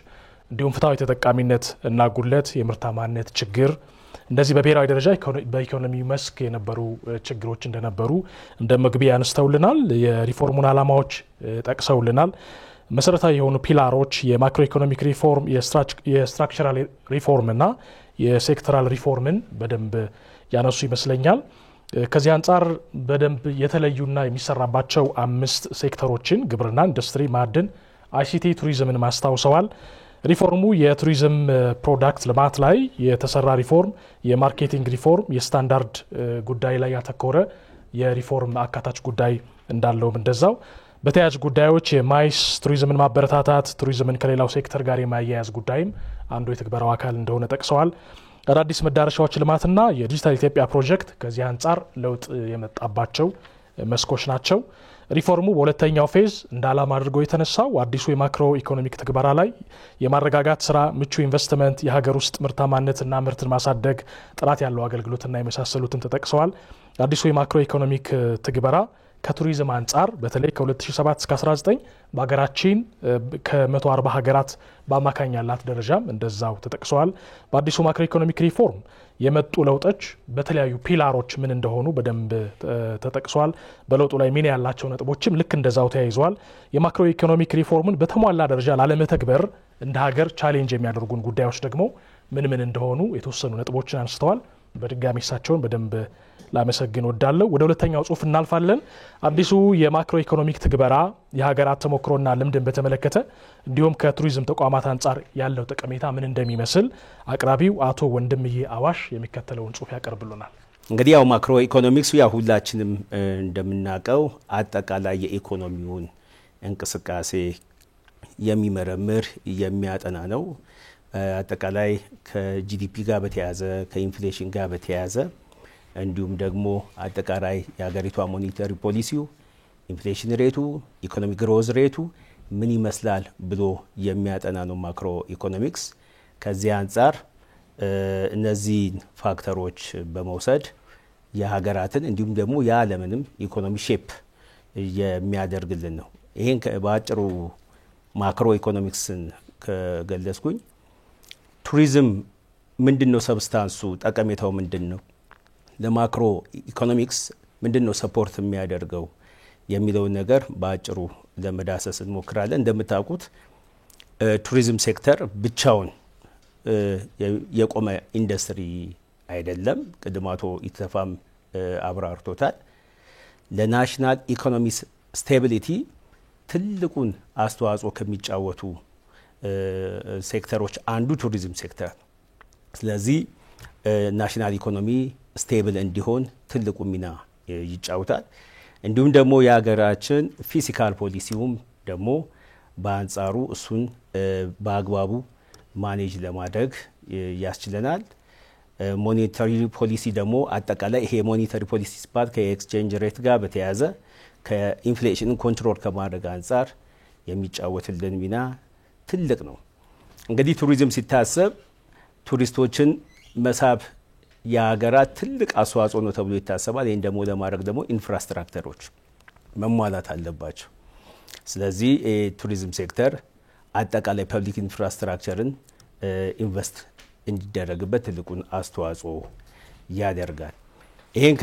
እንዲሁም ፍትሃዊ ተጠቃሚነት እና ጉድለት፣ የምርታማነት ችግር እንደዚህ በብሔራዊ ደረጃ በኢኮኖሚ መስክ የነበሩ ችግሮች እንደነበሩ እንደ መግቢያ አንስተውልናል። የሪፎርሙን ዓላማዎች ጠቅሰውልናል። መሰረታዊ የሆኑ ፒላሮች የማክሮ ኢኮኖሚክ ሪፎርም፣ የስትራክቸራል ሪፎርም እና የሴክተራል ሪፎርምን በደንብ ያነሱ ይመስለኛል። ከዚህ አንጻር በደንብ የተለዩና የሚሰራባቸው 5 ሴክተሮችን ግብርና፣ ኢንዱስትሪ፣ ማዕድን፣ አይሲቲ፣ ቱሪዝምን ማስታውሰዋል። ሪፎርሙ የቱሪዝም ፕሮዳክት ልማት ላይ የተሰራ ሪፎርም፣ የማርኬቲንግ ሪፎርም፣ የስታንዳርድ ጉዳይ ላይ ያተኮረ የሪፎርም አካታች ጉዳይ እንዳለውም እንደዛው በተያያዥ ጉዳዮች የማይስ ቱሪዝምን ማበረታታት፣ ቱሪዝምን ከሌላው ሴክተር ጋር የማያያዝ ጉዳይም አንዱ የትግበራው አካል እንደሆነ ጠቅሰዋል። አዳዲስ መዳረሻዎች ልማትና የዲጂታል ኢትዮጵያ ፕሮጀክት ከዚህ አንጻር ለውጥ የመጣባቸው መስኮች ናቸው። ሪፎርሙ በሁለተኛው ፌዝ እንደ ዓላማ አድርጎ የተነሳው አዲሱ የማክሮ ኢኮኖሚክ ትግበራ ላይ የማረጋጋት ስራ፣ ምቹ ኢንቨስትመንት፣ የሀገር ውስጥ ምርታማነትና ምርትን ማሳደግ፣ ጥራት ያለው አገልግሎትና የመሳሰሉትን ተጠቅሰዋል። አዲሱ የማክሮ ኢኮኖሚክ ትግበራ ከቱሪዝም አንጻር በተለይ ከ2007 እስከ 19 በሀገራችን ከ140 ሀገራት በአማካኝ ያላት ደረጃም እንደዛው ተጠቅሰዋል። በአዲሱ ማክሮ ኢኮኖሚክ ሪፎርም የመጡ ለውጦች በተለያዩ ፒላሮች ምን እንደሆኑ በደንብ ተጠቅሰዋል። በለውጡ ላይ ሚና ያላቸው ነጥቦችም ልክ እንደዛው ተያይዘዋል። የማክሮ ኢኮኖሚክ ሪፎርምን በተሟላ ደረጃ ላለመተግበር እንደ ሀገር ቻሌንጅ የሚያደርጉን ጉዳዮች ደግሞ ምን ምን እንደሆኑ የተወሰኑ ነጥቦችን አንስተዋል። በድጋሚ እሳቸውን በደንብ ላመሰግን ወዳለው። ወደ ሁለተኛው ጽሁፍ እናልፋለን። አዲሱ የማክሮ ኢኮኖሚክ ትግበራ የሀገራት ተሞክሮና ልምድን በተመለከተ እንዲሁም ከቱሪዝም ተቋማት አንጻር ያለው ጠቀሜታ ምን እንደሚመስል አቅራቢው አቶ ወንድምዬ አዋሽ የሚከተለውን ጽሁፍ ያቀርብልናል። እንግዲህ ያው ማክሮ ኢኮኖሚክሱ ያው ሁላችንም እንደምናውቀው አጠቃላይ የኢኮኖሚውን እንቅስቃሴ የሚመረምር የሚያጠና ነው። አጠቃላይ ከጂዲፒ ጋር በተያያዘ ከኢንፍሌሽን ጋር በተያያዘ እንዲሁም ደግሞ አጠቃላይ የሀገሪቷ ሞኔታሪ ፖሊሲው፣ ኢንፍሌሽን ሬቱ፣ ኢኮኖሚክ ግሮዝ ሬቱ ምን ይመስላል ብሎ የሚያጠና ነው ማክሮ ኢኮኖሚክስ። ከዚህ አንጻር እነዚህን ፋክተሮች በመውሰድ የሀገራትን እንዲሁም ደግሞ የዓለምንም ኢኮኖሚ ሼፕ የሚያደርግልን ነው። ይሄን በአጭሩ ማክሮ ኢኮኖሚክስን ከገለጽኩኝ ቱሪዝም ምንድነው? ሰብስታንሱ ጠቀሜታው ምንድነው? ለማክሮ ኢኮኖሚክስ ምንድነው ሰፖርት የሚያደርገው የሚለውን ነገር በአጭሩ ለመዳሰስ እንሞክራለን። እንደምታውቁት ቱሪዝም ሴክተር ብቻውን የቆመ ኢንዱስትሪ አይደለም። ቅድም አቶ ኢተፋም አብራርቶታል። ለናሽናል ኢኮኖሚ ስቴቢሊቲ ትልቁን አስተዋጽኦ ከሚጫወቱ ሴክተሮች አንዱ ቱሪዝም ሴክተር ነው። ስለዚህ ናሽናል ኢኮኖሚ ስቴብል እንዲሆን ትልቁ ሚና ይጫወታል። እንዲሁም ደግሞ የሀገራችን ፊስካል ፖሊሲውም ደግሞ በአንጻሩ እሱን በአግባቡ ማኔጅ ለማድረግ ያስችለናል። ሞኔታሪ ፖሊሲ ደግሞ አጠቃላይ ይሄ ሞኔታሪ ፖሊሲ ሲባል ከኤክስቼንጅ ሬት ጋር በተያያዘ ከኢንፍሌሽንን ኮንትሮል ከማድረግ አንጻር የሚጫወትልን ሚና ትልቅ ነው። እንግዲህ ቱሪዝም ሲታሰብ ቱሪስቶችን መሳብ የሀገራት ትልቅ አስተዋጽኦ ነው ተብሎ ይታሰባል። ይህን ደግሞ ለማድረግ ደግሞ ኢንፍራስትራክቸሮች መሟላት አለባቸው። ስለዚህ ቱሪዝም ሴክተር አጠቃላይ ፐብሊክ ኢንፍራስትራክቸርን ኢንቨስት እንዲደረግበት ትልቁን አስተዋጽኦ ያደርጋል። ይሄን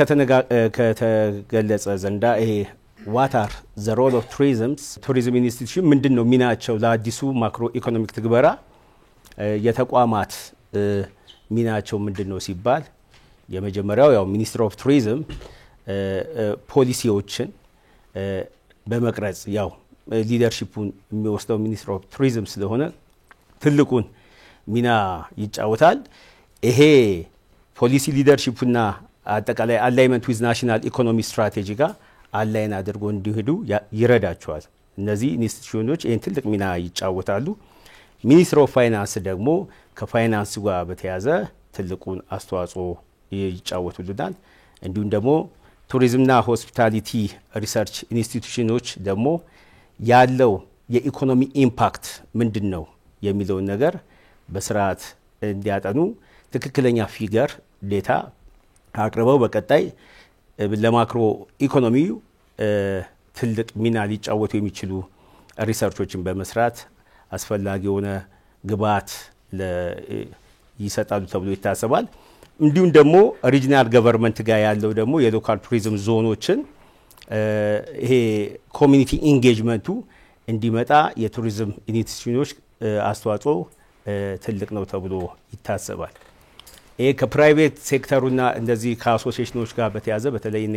ከተገለጸ ዘንዳ ይሄ what are the role of tourism ኢንስቲትዩሽን ምንድነው ሚናቸው ለአዲሱ ማክሮ ኢኮኖሚክ ትግበራ የተቋማት ሚናቸው ምንድነው ሲባል የመጀመሪያው ያው ሚኒስትሪ ኦፍ ቱሪዝም ፖሊሲዎችን በመቅረጽ ያው ሊደርሺፑን የሚወስደው ሚኒስትሪ ኦፍ ቱሪዝም ስለሆነ ትልቁን ሚና ይጫወታል። ይሄ ፖሊሲ ሊደርሺፑና አጠቃላይ አላይመንት ዊዝ ናሽናል ኢኮኖሚ ስትራቴጂ ጋር አላይን አድርጎ እንዲሄዱ ይረዳቸዋል። እነዚህ ኢንስቲትዩሽኖች ይህን ትልቅ ሚና ይጫወታሉ። ሚኒስትሪ ኦፍ ፋይናንስ ደግሞ ከፋይናንስ ጋር በተያያዘ ትልቁን አስተዋጽኦ ይጫወቱልናል። እንዲሁም ደግሞ ቱሪዝምና ሆስፒታሊቲ ሪሰርች ኢንስቲትዩሽኖች ደግሞ ያለው የኢኮኖሚ ኢምፓክት ምንድን ነው የሚለውን ነገር በስርዓት እንዲያጠኑ ትክክለኛ ፊገር ዴታ አቅርበው በቀጣይ ለማክሮ ኢኮኖሚው ትልቅ ሚና ሊጫወቱ የሚችሉ ሪሰርቾችን በመስራት አስፈላጊ የሆነ ግብዓት ይሰጣሉ ተብሎ ይታሰባል። እንዲሁም ደግሞ ሪጂናል ገቨርንመንት ጋር ያለው ደግሞ የሎካል ቱሪዝም ዞኖችን ይሄ ኮሚኒቲ ኢንጌጅመንቱ እንዲመጣ የቱሪዝም ኢንስቲትዩሽኖች አስተዋጽኦ ትልቅ ነው ተብሎ ይታሰባል። ይሄ ከፕራይቬት ሴክተሩና እንደዚህ ከአሶሲዬሽኖች ጋር በተያያዘ በተለይ እኔ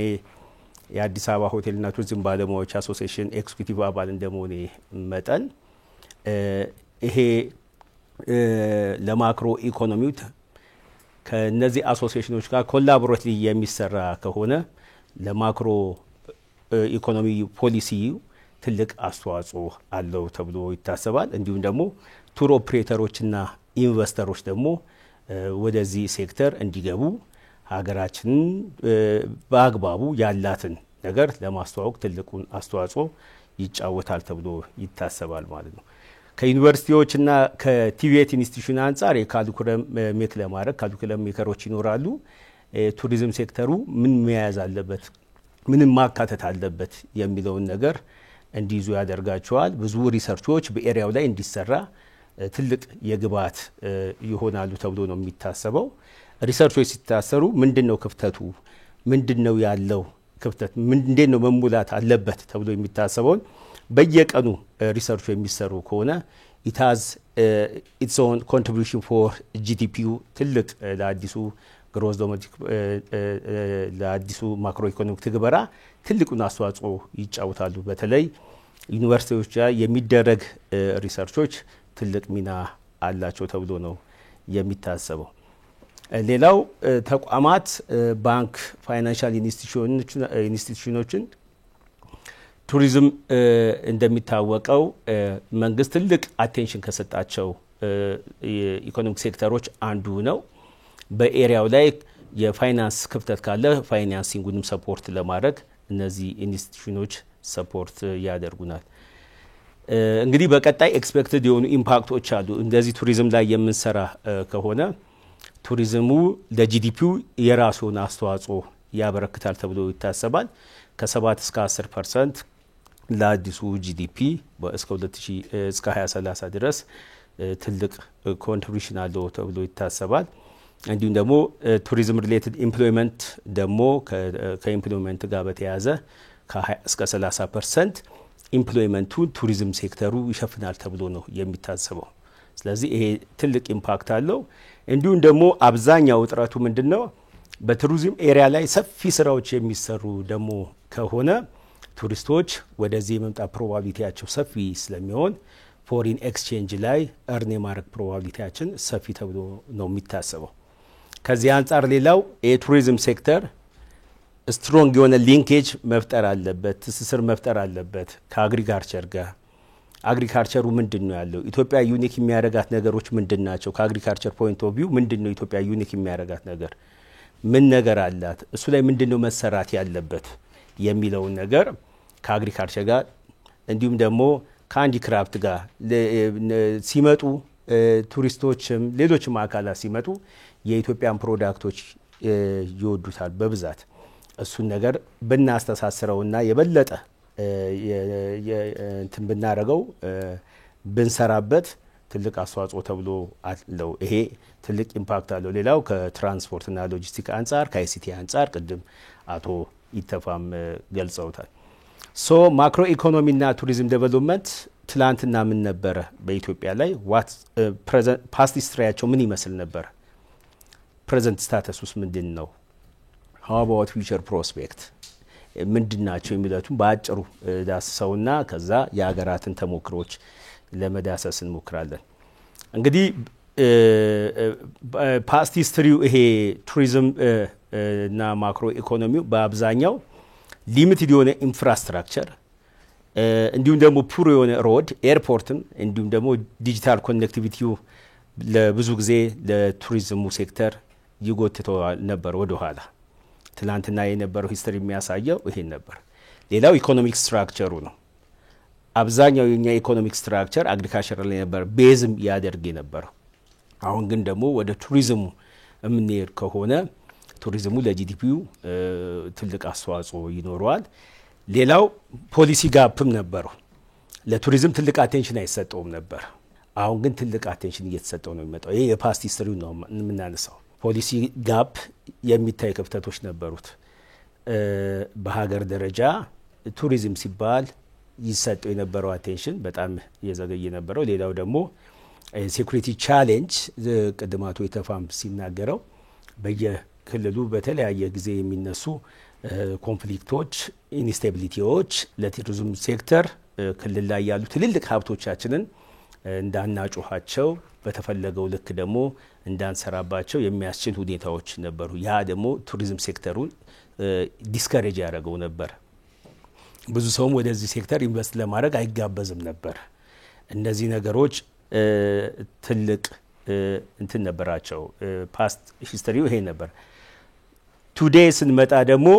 የአዲስ አበባ ሆቴልና ቱሪዝም ባለሙያዎች አሶሲዬሽን ኤክስኪዩቲቭ አባል እንደመሆኔ መጠን ይሄ ለማክሮ ኢኮኖሚው ከነዚህ አሶሲዬሽኖች ጋር ኮላቦሬት የሚሰራ ከሆነ ለማክሮ ኢኮኖሚ ፖሊሲ ትልቅ አስተዋጽኦ አለው ተብሎ ይታሰባል። እንዲሁም ደግሞ ቱር ኦፕሬተሮችና ኢንቨስተሮች ደግሞ ወደዚህ ሴክተር እንዲገቡ ሀገራችንን በአግባቡ ያላትን ነገር ለማስተዋወቅ ትልቁን አስተዋጽኦ ይጫወታል ተብሎ ይታሰባል ማለት ነው። ከዩኒቨርሲቲዎችና ከቲቪኤት ኢንስቲትዩሽን አንጻር የካሪኩለም ሜክ ለማድረግ ካሪኩለም ሜከሮች ይኖራሉ። ቱሪዝም ሴክተሩ ምን መያዝ አለበት፣ ምን ማካተት አለበት የሚለውን ነገር እንዲይዙ ያደርጋቸዋል። ብዙ ሪሰርቾች በኤሪያው ላይ እንዲሰራ ትልቅ የግብዓት ይሆናሉ ተብሎ ነው የሚታሰበው። ሪሰርቾች ሲታሰሩ ምንድነው ክፍተቱ፣ ምንድነው ያለው ክፍተት፣ እንዴት ነው መሙላት አለበት ተብሎ የሚታሰበውን በየቀኑ ሪሰርች የሚሰሩ ከሆነ ኢታዝ ኢትስ ኦን ኮንትሪቢዩሽን ፎር ጂዲፒው ትልቅ ለአዲሱ ግሮዝ ዶሜስቲክ ለአዲሱ ማክሮ ኢኮኖሚክ ትግበራ ትልቁን አስተዋጽኦ ይጫወታሉ። በተለይ ዩኒቨርሲቲዎች ላይ የሚደረግ ሪሰርቾች ትልቅ ሚና አላቸው ተብሎ ነው የሚታሰበው። ሌላው ተቋማት ባንክ፣ ፋይናንሻል ኢንስቲትዩሽኖችን ቱሪዝም እንደሚታወቀው መንግስት ትልቅ አቴንሽን ከሰጣቸው የኢኮኖሚክ ሴክተሮች አንዱ ነው። በኤሪያው ላይ የፋይናንስ ክፍተት ካለ ፋይናንሲንጉንም ሰፖርት ለማድረግ እነዚህ ኢንስቲትዩሽኖች ሰፖርት ያደርጉናል። እንግዲህ በቀጣይ ኤክስፔክትድ የሆኑ ኢምፓክቶች አሉ። እንደዚህ ቱሪዝም ላይ የምንሰራ ከሆነ ቱሪዝሙ ለጂዲፒው የራሱን አስተዋጽኦ ያበረክታል ተብሎ ይታሰባል። ከ7 እስከ 10% ለአዲሱ ጂዲፒ እስከ 2030 ድረስ ትልቅ ኮንትሪቢዩሽን አለው ተብሎ ይታሰባል። እንዲሁም ደግሞ ቱሪዝም ሪሌትድ ኢምፕሎይመንት ደግሞ ከኢምፕሎይመንት ጋር በተያያዘ ከ20 እስከ 30% ኢምፕሎይመንቱ ቱሪዝም ሴክተሩ ይሸፍናል ተብሎ ነው የሚታሰበው። ስለዚህ ይሄ ትልቅ ኢምፓክት አለው። እንዲሁም ደግሞ አብዛኛው ውጥረቱ ምንድነው በቱሪዝም ኤሪያ ላይ ሰፊ ስራዎች የሚሰሩ ደግሞ ከሆነ ቱሪስቶች ወደዚህ የመምጣት ፕሮባቢሊቲያቸው ሰፊ ስለሚሆን ፎሪን ኤክስቼንጅ ላይ እርን የማድረግ ፕሮባቢሊቲያችን ሰፊ ተብሎ ነው የሚታሰበው። ከዚህ አንጻር ሌላው የቱሪዝም ሴክተር ስትሮንግ የሆነ ሊንኬጅ መፍጠር አለበት፣ ትስስር መፍጠር አለበት ከአግሪካልቸር ጋር አግሪካልቸሩ ምንድነው ያለው ኢትዮጵያ ዩኒክ የሚያደርጋት ነገሮች ምንድናቸው ከአግሪካልቸር ፖይንት ኦፍ ቪው ምንድነው ኢትዮጵያ ዩኒክ የሚያደርጋት ነገር ምን ነገር አላት እሱ ላይ ምንድነው መሰራት ያለበት የሚለው ነገር ከአግሪካልቸር ጋር እንዲሁም ደግሞ ከሃንዲክራፍት ጋር ሲመጡ ቱሪስቶችም ሌሎችም አካላት ሲመጡ የኢትዮጵያን ፕሮዳክቶች ይወዱታል በብዛት እሱን ነገር ብናስተሳስረውና የበለጠ እንትን ብናረገው ብንሰራበት ትልቅ አስተዋጽኦ ተብሎ አለው ይሄ ትልቅ ኢምፓክት አለው ሌላው ከትራንስፖርትና ሎጂስቲክ አንፃር ከአይሲቲ አንፃር ቅድም አቶ ይተፋም ገልጸውታል ሶ ማክሮ ኢኮኖሚና ቱሪዝም ዴቨሎፕመንት ትላንትና ምን ነበረ በኢትዮጵያ ላይ ዋት ፕሬዘንት ፓስት ሂስትሪያቸው ምን ይመስል ነበር ፕሬዘንት ስታተስ ውስጥ ምንድነው how about future prospect ምንድናቸው የሚሉትን በአጭሩ ዳስሰውና ከዛ የሀገራትን ተሞክሮች ለመዳሰስ እንሞክራለን እንግዲህ ፓስት ሂስትሪው ይሄ ቱሪዝም እና ማክሮ ኢኮኖሚው በአብዛኛው ሊሚትድ የሆነ ኢንፍራስትራክቸር እንዲሁም ደግሞ ፑር የሆነ ሮድ ኤርፖርትም እንዲሁም ደግሞ ዲጂታል ኮኔክቲቪቲው ለብዙ ጊዜ ለቱሪዝሙ ሴክተር ይጎትተው ነበር ወደ ኋላ ትላንትና የነበረው ሂስትሪ የሚያሳየው ይሄን ነበር ሌላው ኢኮኖሚክ ስትራክቸሩ ነው አብዛኛው የኛ ኢኮኖሚክ ስትራክቸር አግሪካልቸር ላይ ነበር ቤዝም ያደርግ ነበር አሁን ግን ደግሞ ወደ ቱሪዝሙ እምንሄድ ከሆነ ቱሪዝሙ ለጂዲፒው ትልቅ አስተዋጽኦ ይኖረዋል ሌላው ፖሊሲ ጋፕም ነበር ለቱሪዝም ትልቅ አቴንሽን አይሰጠውም ነበር አሁን ግን ትልቅ አቴንሽን እየተሰጠው ነው የሚመጣው ይሄ የፓስት ሂስትሪው ነው የምናነሳው ፖሊሲ ጋፕ የሚታይ ክፍተቶች ነበሩት በሀገር ደረጃ ቱሪዝም ሲባል ይሰጠው የነበረው አቴንሽን በጣም የዘገየ ነበረው ሌላው ደግሞ ሴኩሪቲ ቻሌንጅ ቅድማቱ የተፋም ሲናገረው በየክልሉ በተለያየ ጊዜ የሚነሱ ኮንፍሊክቶች ኢንስታቢሊቲዎች ለቱሪዝም ሴክተር ክልል ላይ ያሉ ትልልቅ ሀብቶቻችንን እንዳናጩሃቸው በተፈለገው ልክ ደግሞ እንዳንሰራባቸው የሚያስችል ሁኔታዎች ነበሩ ያ ደግሞ ቱሪዝም ሴክተሩን ዲስከሬጅ ያደረገው ነበር ብዙ ሰውም ወደዚህ ሴክተር ኢንቨስት ለማድረግ አይጋበዝም ነበር እነዚህ ነገሮች ትልቅ እንትን ነበራቸው ፓስት ሂስትሪው ይሄ ነበር ቱዴይ ስንመጣ ደግሞ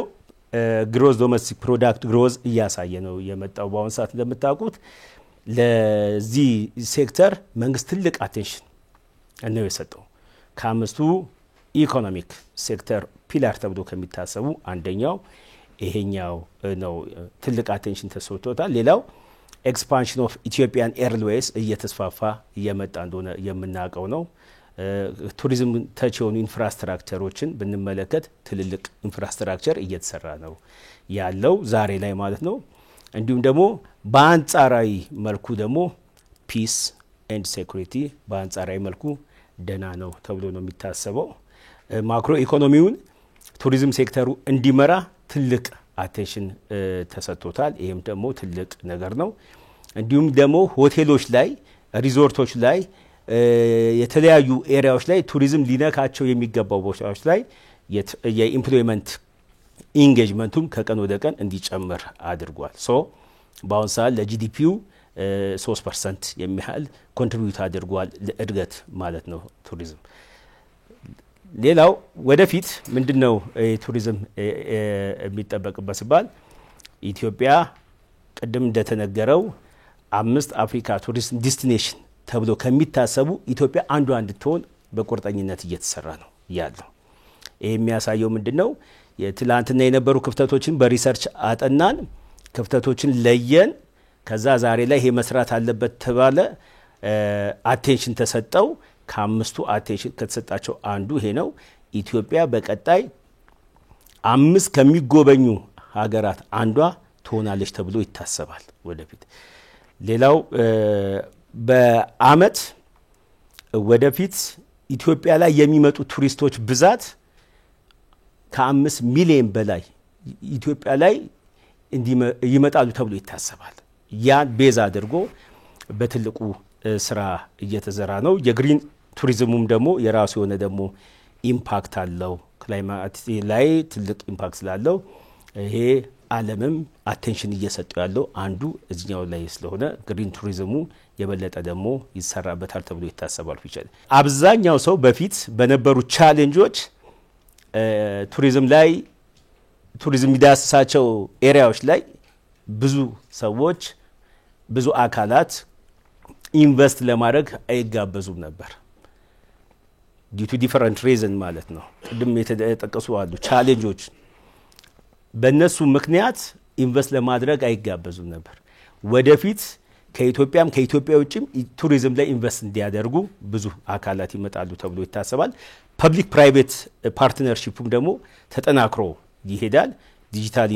ግሮዝ ዶሜስቲክ ፕሮዳክት ግሮዝ እያሳየ ነው የመጣው በአሁን ሰዓት እንደምታውቁት ለዚህ ሴክተር መንግስት ትልቅ አቴንሽን ነው የሰጠው ከአምስቱ ኢኮኖሚክ ሴክተር ፒላር ተብሎ ከሚታሰቡ አንደኛው ይሄኛው ነው ትልቅ አቴንሽን ተሰጥቶታል ሌላው ኤክስፓንሽን ኦፍ ኢትዮጵያን ኤርዌይስ እየተስፋፋ እየመጣ እንደሆነ የምናውቀው ነው ቱሪዝም ተች የሆኑ ኢንፍራስትራክቸሮችን ብንመለከት ትልልቅ ኢንፍራስትራክቸር እየተሰራ ነው ያለው ዛሬ ላይ ማለት ነው እንዲሁም ደግሞ በአንጻራዊ መልኩ ደግሞ ፒስ ኤንድ ሴኩሪቲ በአንጻራዊ መልኩ ደና ነው ተብሎ ነው የሚታሰበው ማክሮ ኢኮኖሚውን ቱሪዝም ሴክተሩ እንዲመራ ትልቅ አቴንሽን ተሰጥቶታል ይሄም ደግሞ ትልቅ ነገር ነው እንዲሁም ደግሞ ሆቴሎች ላይ ሪዞርቶች ላይ የተለያዩ ኤሪያዎች ላይ ቱሪዝም ሊነካቸው የሚገባው ቦታዎች ላይ የኢምፕሎይመንት ኢንጌጅመንቱም ከቀን ወደ ቀን እንዲጨምር አድርጓል ሶ በአሁን ሰዓት ለጂዲፒው 3% የሚያህል ኮንትሪቢዩት አድርጓል ለእድገት ማለት ነው ቱሪዝም ሌላው ወደፊት ምንድነው ቱሪዝም የሚጠበቅበት ሲባል ኢትዮጵያ ቅድም እንደተነገረው 5 አፍሪካ ቱሪዝም ዲስቲኔሽን ተብሎ ከሚታሰቡ ኢትዮጵያ አንዷ እንድትሆን በቁርጠኝነት እየተሰራ ነው ያለው ይሄ የሚያሳየው ምንድነው የትላንትና የነበሩ ክፍተቶችን በሪሰርች አጠናን ክፍተቶችን ለየን ከዛ ዛሬ ላይ ይሄ መስራት አለበት ተባለ አቴንሽን ተሰጠው ከአምስቱ አቴንሽን ከተሰጣቸው አንዱ ይሄ ነው ኢትዮጵያ በቀጣይ 5 ከሚጎበኙ ሀገራት አንዷ ትሆናለች ተብሎ ይታሰባል ወደፊት ሌላው በአመት ወደፊት ኢትዮጵያ ላይ የሚመጡ ቱሪስቶች ብዛት ከ5 ሚሊዮን በላይ ኢትዮጵያ ላይ ይመጣሉ ተብሎ ይታሰባል ያን ቤዝ አድርጎ በትልቁ ስራ እየተዘራ ነው የግሪን ቱሪዝሙም ደግሞ የራሱ የሆነ ደግሞ ኢምፓክት አለው ክላይማት ላይ ትልቅ ኢምፓክት ስላለው ይሄ ዓለምም አቴንሽን እየሰጡ ያለው አንዱ እዚኛው ላይ ስለሆነ ግሪን ቱሪዝሙ የበለጠ ደግሞ ይሰራበታል ተብሎ ይታሰባል። ፊቸር አብዛኛው ሰው በፊት በነበሩ ቻሌንጆች ቱሪዝም ላይ ቱሪዝም የሚዳስሳቸው ኤሪያዎች ላይ ብዙ ሰዎች ብዙ አካላት ኢንቨስት ለማድረግ አይጋበዙም ነበር። ዲዩ ቱ ዲፈረንት ሪዝን ማለት ነው። ቅድም የተጠቀሱ አሉ ቻሌንጆች በእነሱ ምክንያት ኢንቨስት ለማድረግ አይጋበዙም ነበር። ወደፊት ከኢትዮጵያም ከኢትዮጵያ ውጭም ቱሪዝም ላይ ኢንቨስት እንዲያደርጉ ብዙ አካላት ይመጣሉ ተብሎ ይታሰባል። ፐብሊክ ፕራይቬት ፓርትነርሺፕም ደግሞ ተጠናክሮ ይሄዳል። ዲጂታል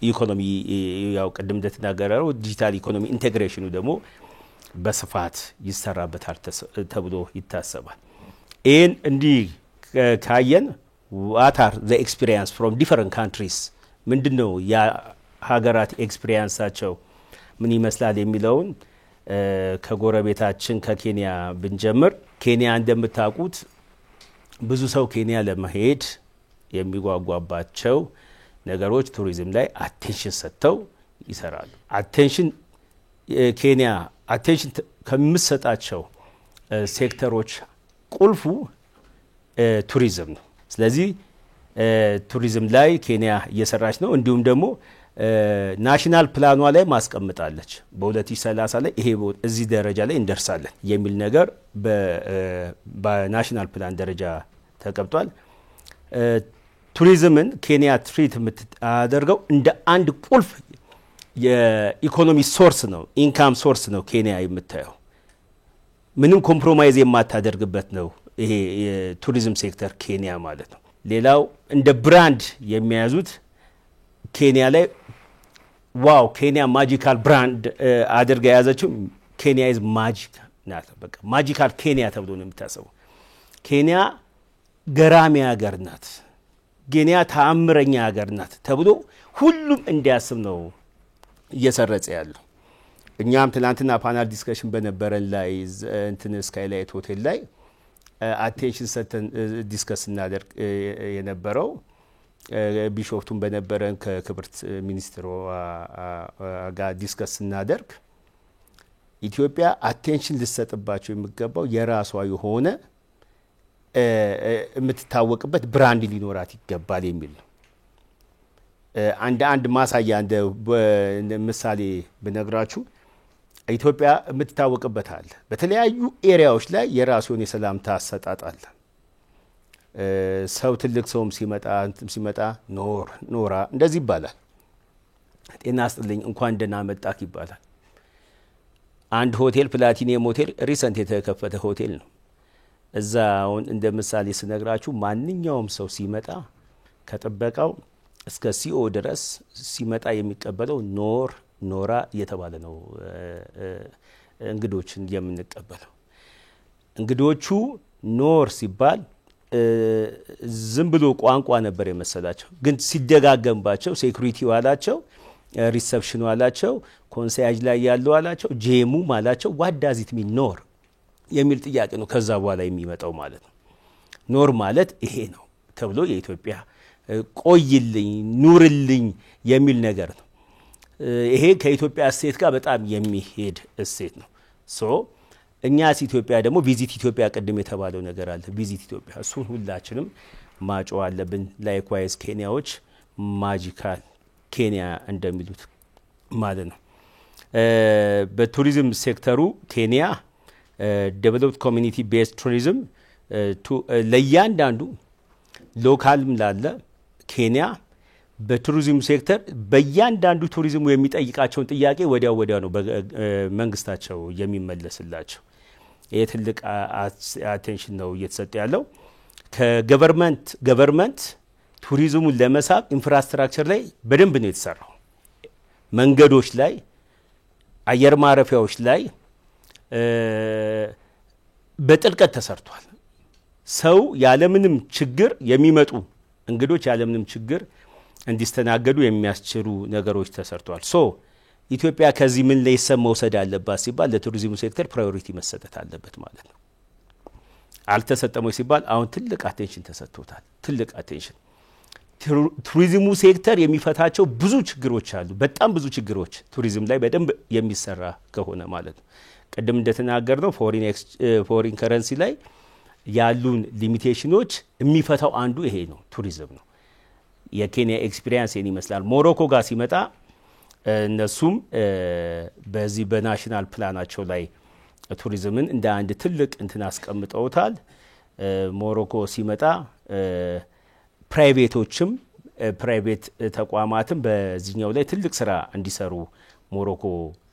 ኢኮኖሚ ያው ቅድም እንደተናገረው ዲጂታል ኢኮኖሚ ኢንቴግሬሽኑ ደግሞ በስፋት ይሰራበታል ተብሎ ይታሰባል። ይህን እንዲህ ካየን what are the experience from different countries ምንድነው የሀገራት ኤክስፒሪየንሳቸው ምን ይመስላል የሚለውን ከጎረቤታችን ከኬንያ ብንጀምር ኬንያ እንደምታውቁት ብዙ ሰው ኬንያ ለመሄድ የሚጓጓባቸው ነገሮች ቱሪዝም ላይ አቴንሽን ሰጥተው ይሰራሉ። አቴንሽን ኬንያ አቴንሽን ከምትሰጣቸው ሴክተሮች ቁልፉ ቱሪዝም ነው። ስለዚህ ቱሪዝም ላይ ኬንያ እየሰራች ነው። እንዲሁም ደግሞ ናሽናል ፕላኗ ላይ ማስቀምጣለች በ2030 ላይ ይሄ እዚህ ደረጃ ላይ እንደርሳለን የሚል ነገር በናሽናል ፕላን ደረጃ ተቀምጧል። ቱሪዝምን ኬንያ ትሪት የምታደርገው እንደ አንድ ቁልፍ የኢኮኖሚ ሶርስ ነው፣ ኢንካም ሶርስ ነው። ኬንያ የምታየው ምንም ኮምፕሮማይዝ የማታደርግበት ነው ይሄ የቱሪዝም ሴክተር ኬንያ ማለት ነው። ሌላው እንደ ብራንድ የሚያዙት ኬንያ ላይ ዋው ኬንያ ማጂካል ብራንድ አድርጋ የያዘችው ኬንያ ኢዝ ማጂክ ናት። በቃ ማጂካል ኬንያ ተብሎ ነው የሚታሰበው። ኬንያ ገራሚ ሀገር ናት፣ ኬንያ ተአምረኛ ሀገር ናት ተብሎ ሁሉም እንዲያስብ ነው እየሰረጸ ያለው። እኛም ትናንትና ፓናል ዲስከሽን በነበረን ላይ እንትን ስካይላይት ሆቴል ላይ አቴንሽን ሰተን ዲስከስ እናደርግ የነበረው ቢሾፍቱን በነበረን ከክብርት ሚኒስትሩ ጋር ዲስከስ እናደርግ ኢትዮጵያ አቴንሽን ልሰጥባቸው የሚገባው የራሷ የሆነ የምትታወቅበት ብራንድ ሊኖራት ይገባል የሚል ነው። አንድ ማሳያ እንደ ምሳሌ ብነግራችሁ ኢትዮጵያ የምትታወቅበት አለ። በተለያዩ ኤሪያዎች ላይ የራሱን የሰላምታ አሰጣጥ አለ። ሰው ትልቅ ሰውም ሲመጣ ኖራ እንደዚህ ይባላል። ጤና ይስጥልኝ እንኳን ደህና መጣህ ይባላል። አንድ ሆቴል ፕላቲኒየም ሆቴል ሪሰንት የተከፈተ ሆቴል ነው። እዛ አሁን እንደ ምሳሌ ስነግራችሁ ማንኛውም ሰው ሲመጣ ከጥበቃው እስከ ሲኦ ድረስ ሲመጣ የሚቀበለው ኖራ እየተባለ ነው እንግዶችን የምንቀበለው። እንግዶቹ ኖር ሲባል ዝም ብሎ ቋንቋ ነበር የመሰላቸው፣ ግን ሲደጋገምባቸው ሴኩሪቲው አላቸው፣ ሪሰፕሽኑ አላቸው፣ ኮንሳያጅ ላይ ያለው አላቸው፣ ጄሙ አላቸው ዋት ዳዝ ኢት ሚን ኖር የሚል ጥያቄ ነው ከዛ በኋላ የሚመጣው ማለት ነው። ኖር ማለት ይሄ ነው ተብሎ የኢትዮጵያ ቆይልኝ ኑርልኝ የሚል ነገር ነው። ይሄ ከኢትዮጵያ እሴት ጋር በጣም የሚሄድ እሴት ነው። እኛስ ኢትዮጵያ ደግሞ ቪዚት ኢትዮጵያ ቅድም የተባለው ነገር አለ። ቪዚት ኢትዮጵያ እሱን ሁላችንም ማጮህ አለብን። ላይክዋይዝ ኬንያዎች ማጂካል ኬንያ እንደሚሉት ማለት ነው። በቱሪዝም ሴክተሩ ኬንያ ዴቨሎፕድ ኮሚኒቲ ቤዝድ ቱሪዝም ለእያንዳንዱ ሎካልም ላለ ኬንያ በቱሪዝም ሴክተር በእያንዳንዱ ቱሪዝሙ የሚጠይቃቸውን ጥያቄ ወዲያው ነው መንግስታቸው የሚመለስላቸው። ይሄ ትልቅ አቴንሽን ነው እየተሰጠ ያለው። ከገቨርመንት ቱሪዝሙን ለመሳብ ኢንፍራስትራክቸር ላይ በደንብ ነው የተሰራው። መንገዶች ላይ፣ አየር ማረፊያዎች ላይ በጥልቀት ተሰርቷል። ሰው ያለምንም ችግር የሚመጡ እንግዶች ያለምንም ችግር እንዲስተናገዱ የሚያስችሉ ነገሮች ተሰርቷል። ኢትዮጵያ ከዚህ ምን ላይ መውሰድ አለባት ሲባል ለቱሪዝሙ ሴክተር ፕራዮሪቲ መሰጠት አለበት ማለት ነው። አልተሰጠመው ሲባል አሁን ትልቅ አቴንሽን ተሰጥቶታል። ትልቅ አቴንሽን ቱሪዝሙ ሴክተር የሚፈታቸው ብዙ ችግሮች አሉ። በጣም ብዙ ችግሮች ቱሪዝም ላይ በደንብ የሚሰራ ከሆነ ማለት ነው። ቅድም እንደተናገርነው ፎሪን ከረንሲ ላይ ያሉን ሊሚቴሽኖች የሚፈታው አንዱ ይሄ ነው፣ ቱሪዝም ነው። የኬንያ ኤክስፒሪየንስ ይሄን ይመስላል። ሞሮኮ ጋር ሲመጣ እነሱም በዚህ በናሽናል ፕላናቸው ላይ ቱሪዝምን እንደ አንድ ትልቅ እንትን አስቀምጠውታል። ሞሮኮ ሲመጣ ፕራይቬቶችም ፕራይቬት ተቋማትም በዚህኛው ላይ ትልቅ ስራ እንዲሰሩ ሞሮኮ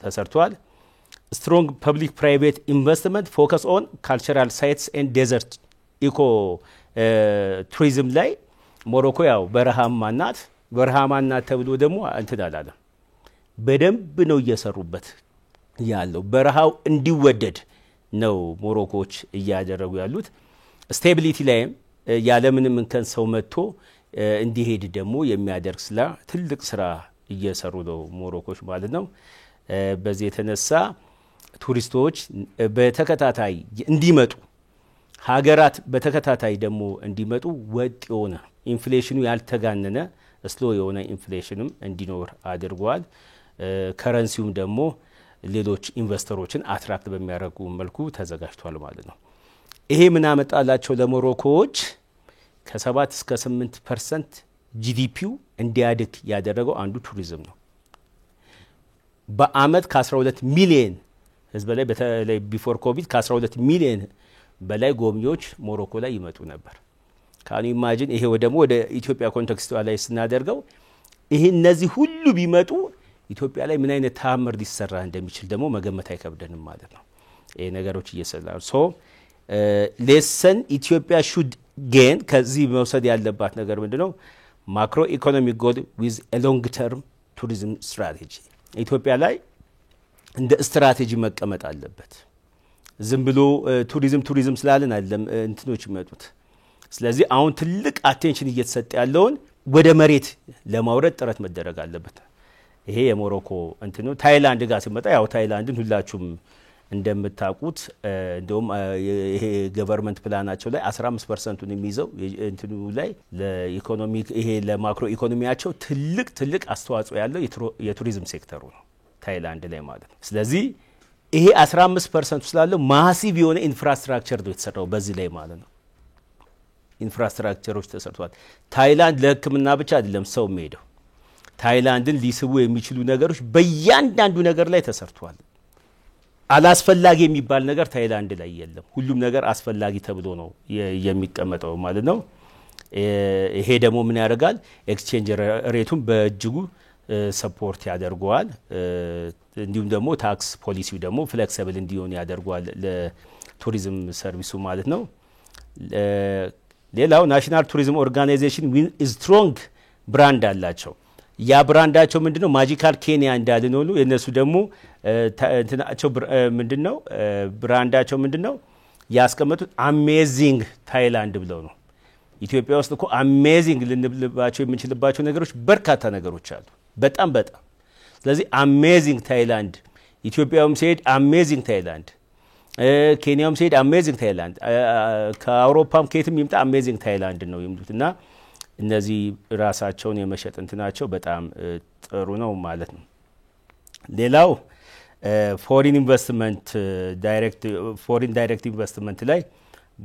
ተሰርቷል። ስትሮንግ ፐብሊክ ፕራይቬት ኢንቨስትመንት ፎከስ ኦን ካልቸራል ሳይትስ ኤንድ ዴዘርት ኢኮ ቱሪዝም ላይ ሞሮኮ ያው በረሃማ ናት ተብሎ ደግሞ እንትን አላለም። በደንብ ነው እየሰሩበት ያለው። በረሃው እንዲወደድ ነው ሞሮኮዎች እያደረጉ ያሉት። ስቴቢሊቲ ላይም ያለምንም እንከን ሰው መጥቶ እንዲሄድ ደግሞ የሚያደርግ ትልቅ ስራ እየሰሩ ነው ሞሮኮች ማለት ነው። በዚህ የተነሳ ቱሪስቶች በተከታታይ እንዲመጡ ሀገራት በተከታታይ ደግሞ እንዲመጡ ወጥ የሆነ ኢንፍሌሽኑ ያልተጋነነ ስሎ የሆነ ኢንፍሌሽንም እንዲኖር አድርጓል። ከረንሲውም ደግሞ ሌሎች ኢንቨስተሮችን አትራክት በሚያደርጉ መልኩ ተዘጋጅቷል ማለት ነው። ይሄ ምን አመጣላቸው ለሞሮኮዎች? ከ7 እስከ 8% ጂዲፒው እንዲያድግ ያደረገው አንዱ ቱሪዝም ነው። በአመት ከ12 ሚሊዮን ህዝብ ላይ በተለይ ቢፎር ኮቪድ ከ12 ሚሊዮን በላይ ጎብኚዎች ሞሮኮ ላይ ይመጡ ነበር። ካኑ ኢማጂን ይሄ ደግሞ ወደ ኢትዮጵያ ኮንቴክስት ላይ ስናደርገው ይሄ እነዚህ ሁሉ ቢመጡ ኢትዮጵያ ላይ ምን አይነት ተአምር ሊሰራ እንደሚችል ደግሞ መገመት አይከብደንም ማለት ነው። ይሄ ነገሮች እየሰራሉ ሌሰን ኢትዮጵያ ሹድ ጌን ከዚህ መውሰድ ያለባት ነገር ምንድነው? ማክሮ ኢኮኖሚክ ጎል ዊዝ ኤ ሎንግ ተርም ቱሪዝም ስትራቴጂ ኢትዮጵያ ላይ እንደ ስትራቴጂ መቀመጥ አለበት። ዝም ብሎ ቱሪዝም ስላለን አይደለም እንትኖች ይመጡት። ስለዚህ አሁን ትልቅ አቴንሽን እየተሰጠ ያለውን ወደ መሬት ለማውረድ ጥረት መደረግ አለበት። ይሄ የሞሮኮ እንትኑ ታይላንድ ጋር ሲመጣ ያው ታይላንድን ሁላችሁም እንደምታውቁት እንደውም ይሄ ገቨርንመንት ፕላናቸው ላይ 15%ን የሚይዘው እንትኑ ላይ ለኢኮኖሚክ ይሄ ለማክሮ ኢኮኖሚያቸው ትልቅ አስተዋጽኦ ያለው የቱሪዝም ሴክተሩ ነው ታይላንድ ላይ ማለት ነው። ስለዚህ ይሄ 15% ስላለው ማሲቭ የሆነ ኢንፍራስትራክቸር ነው የተሰራው በዚህ ላይ ማለት ነው። ኢንፍራስትራክቸሮች ተሰርቷል። ታይላንድ ለሕክምና ብቻ አይደለም ሰው የሚሄደው። ታይላንድን ሊስቡ የሚችሉ ነገሮች በእያንዳንዱ ነገር ላይ ተሰርቷል። አላስፈላጊ የሚባል ነገር ታይላንድ ላይ የለም። ሁሉም ነገር አስፈላጊ ተብሎ ነው የሚቀመጠው ማለት ነው። ይሄ ደግሞ ምን ያደርጋል? ኤክስቼንጅ ሬቱን በእጅጉ ሰፖርት ያደርገዋል። እንዲሁም ደግሞ ታክስ ፖሊሲው ደግሞ ፍሌክሲብል እንዲሆን ያደርገዋል ለቱሪዝም ሰርቪሱ ማለት ነው። ሌላው ናሽናል ቱሪዝም ኦርጋናይዜሽን ስትሮንግ ብራንድ አላቸው። ያ ብራንዳቸው ምንድነው? ማጂካል ኬንያ እንዳልን ሆኑ የነሱ ደግሞ እንትናቸው ምንድነው? ብራንዳቸው ምንድነው ያስቀመጡት? አሜዚንግ ታይላንድ ብለው ነው። ኢትዮጵያ ውስጥ እኮ አሜዚንግ ልንልባቸው የምንችልባቸው ነገሮች በርካታ ነገሮች አሉ። በጣም ስለዚህ አሜዚንግ ታይላንድ ኢትዮጵያውም ሲሄድ አሜዚንግ ታይላንድ፣ ኬንያውም ሲሄድ አሜዚንግ ታይላንድ፣ ከአውሮፓም ከየትም ይምጣ አሜዚንግ ታይላንድ ነው የሚሉትና እነዚህ ራሳቸውን የመሸጥ እንትናቸው በጣም ጥሩ ነው ማለት ነው። ሌላው ፎሪን ዳይሬክት ኢንቨስትመንት ላይ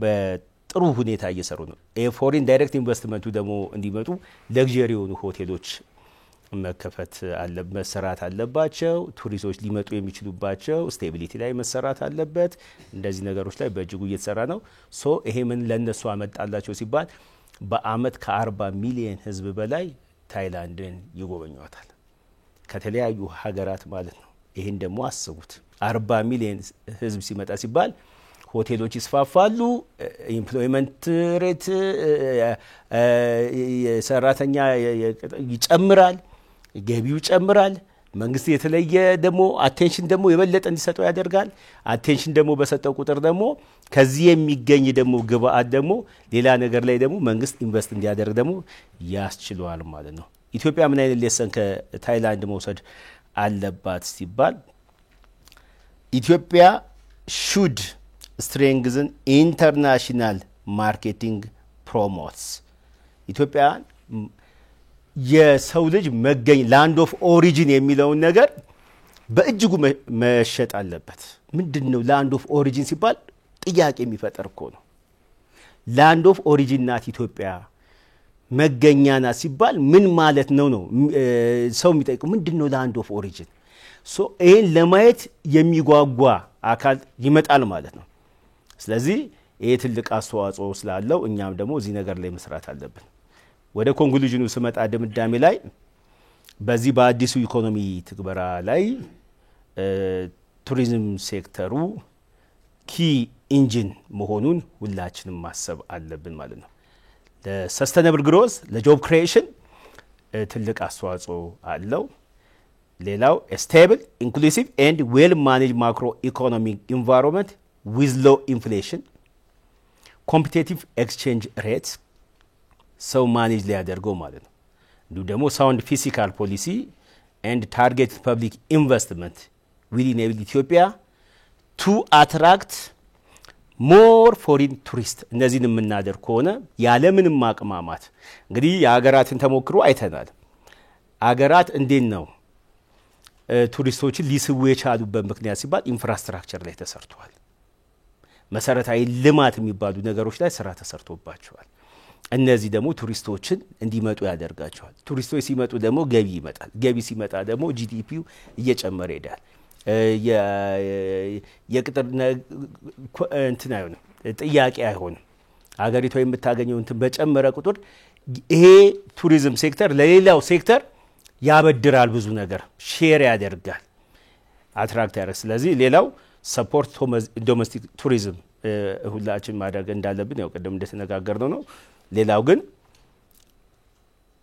በጥሩ ሁኔታ እየሰሩ ነው። ፎሪን ዳይሬክት ኢንቨስትመንቱ ደግሞ እንዲመጡ ለግዠሪ የሆኑ ሆቴሎች መሰራት አለባቸው። ቱሪስቶች ሊመጡ የሚችሉባቸው ስቴቢሊቲ ላይ መሰራት አለበት። እንደዚህ ነገሮች ላይ በእጅጉ እየተሰራ ነው። ይሄ ምን ለነሱ አመጣላቸው ሲባል በአመት ከ40 ሚሊዮን ህዝብ በላይ ታይላንድን ይጎበኟታል ከተለያዩ ሀገራት ማለት ነው። ይሄን ደግሞ አስቡት 40 ሚሊዮን ህዝብ ሲመጣ ሲባል ሆቴሎች ይስፋፋሉ፣ ኢምፕሎይመንት ሬት ሰራተኛ ይጨምራል፣ ገቢው ይጨምራል። መንግስት የተለየ ደግሞ አቴንሽን ደግሞ የበለጠ እንዲሰጠው ያደርጋል። አቴንሽን ደግሞ በሰጠው ቁጥር ደግሞ ከዚህ የሚገኝ ደግሞ ግብአት ደግሞ ሌላ ነገር ላይ ደግሞ መንግስት ኢንቨስት እንዲያደርግ ደግሞ ያስችለዋል ማለት ነው። ኢትዮጵያ ምን አይነት ሌሰን ከታይላንድ መውሰድ አለባት ሲባል ኢትዮጵያ ሹድ ስትሬንግዝን ኢንተርናሽናል ማርኬቲንግ ፕሮሞትስ ኢትዮጵያ የሰው ልጅ መገኝ ላንድ ኦፍ ኦሪጂን የሚለውን ነገር በእጅጉ መሸጥ አለበት። ምንድነው ላንድ ኦፍ ኦሪጂን ሲባል ጥያቄ የሚፈጠር እኮ ነው። ላንድ ኦፍ ኦሪጂን ናት ኢትዮጵያ መገኛ ናት ሲባል ምን ማለት ነው ሰው የሚጠይቀው። ምንድነው ላንድ ኦፍ ኦሪጂን? ሶ ይሄን ለማየት የሚጓጓ አካል ይመጣል ማለት ነው። ስለዚህ ይሄ ትልቅ አስተዋጽኦ ስላለው እኛም ደግሞ እዚህ ነገር ላይ መስራት አለብን። ወደ ኮንክሉዥኑ ስመጣ ድምዳሜ ላይ በዚህ በአዲሱ ኢኮኖሚ ትግበራ ላይ ቱሪዝም ሴክተሩ ኪ ኢንጂን መሆኑን ሁላችንም ማሰብ አለብን ማለት ነው። ለሰስተይነብል ግሮዝ ለጆብ ክሪኤሽን ትልቅ አስተዋጽኦ አለው። ሌላው ስቴብል ኢንክሉሲቭ ኤንድ ዌል ማኔጅ ማክሮ ኢኮኖሚክ ኢንቫይሮንመንት ዊዝ ሎ ኢንፍሌሽን ኮምፒቲቲቭ ኤክስቼንጅ ሬት ሰው ማኔጅ ሊያደርገው ማለት ነው። እንዲሁ ደግሞ ሳውንድ ፊስካል ፖሊሲ ኤንድ ታርጌት ፐብሊክ ኢንቨስትመንት ዊል ኢኔብል ኢትዮጵያ ቱ አትራክት ሞር ፎሪን ቱሪስት። እነዚህን የምናደርግ ከሆነ ያለምንም ማቅማማት እንግዲህ የሀገራትን ተሞክሮ አይተናል። አገራት እንዴት ነው ቱሪስቶችን ሊስቡ የቻሉበት ምክንያት ሲባል ኢንፍራስትራክቸር ላይ ተሰርቷል። መሰረታዊ ልማት የሚባሉ ነገሮች ላይ ስራ ተሰርቶባቸዋል። እነዚህ ደግሞ ቱሪስቶችን እንዲመጡ ያደርጋቸዋል። ቱሪስቶች ሲመጡ ደግሞ ገቢ ይመጣል። ገቢ ሲመጣ ደግሞ ጂዲፒው እየጨመረ ይሄዳል። የቅጥር እንትን አይሆንም፣ ጥያቄ አይሆንም። ሀገሪቷ የምታገኘው እንትን በጨመረ ቁጥር ይሄ ቱሪዝም ሴክተር ለሌላው ሴክተር ያበድራል፣ ብዙ ነገር ሼር ያደርጋል፣ አትራክት ያደርጋል። ስለዚህ ሌላው ሰፖርት ዶሜስቲክ ቱሪዝም ሁላችን ማድረግ እንዳለብን ያው ቀደም እንደተነጋገርነው ነው። ሌላው ግን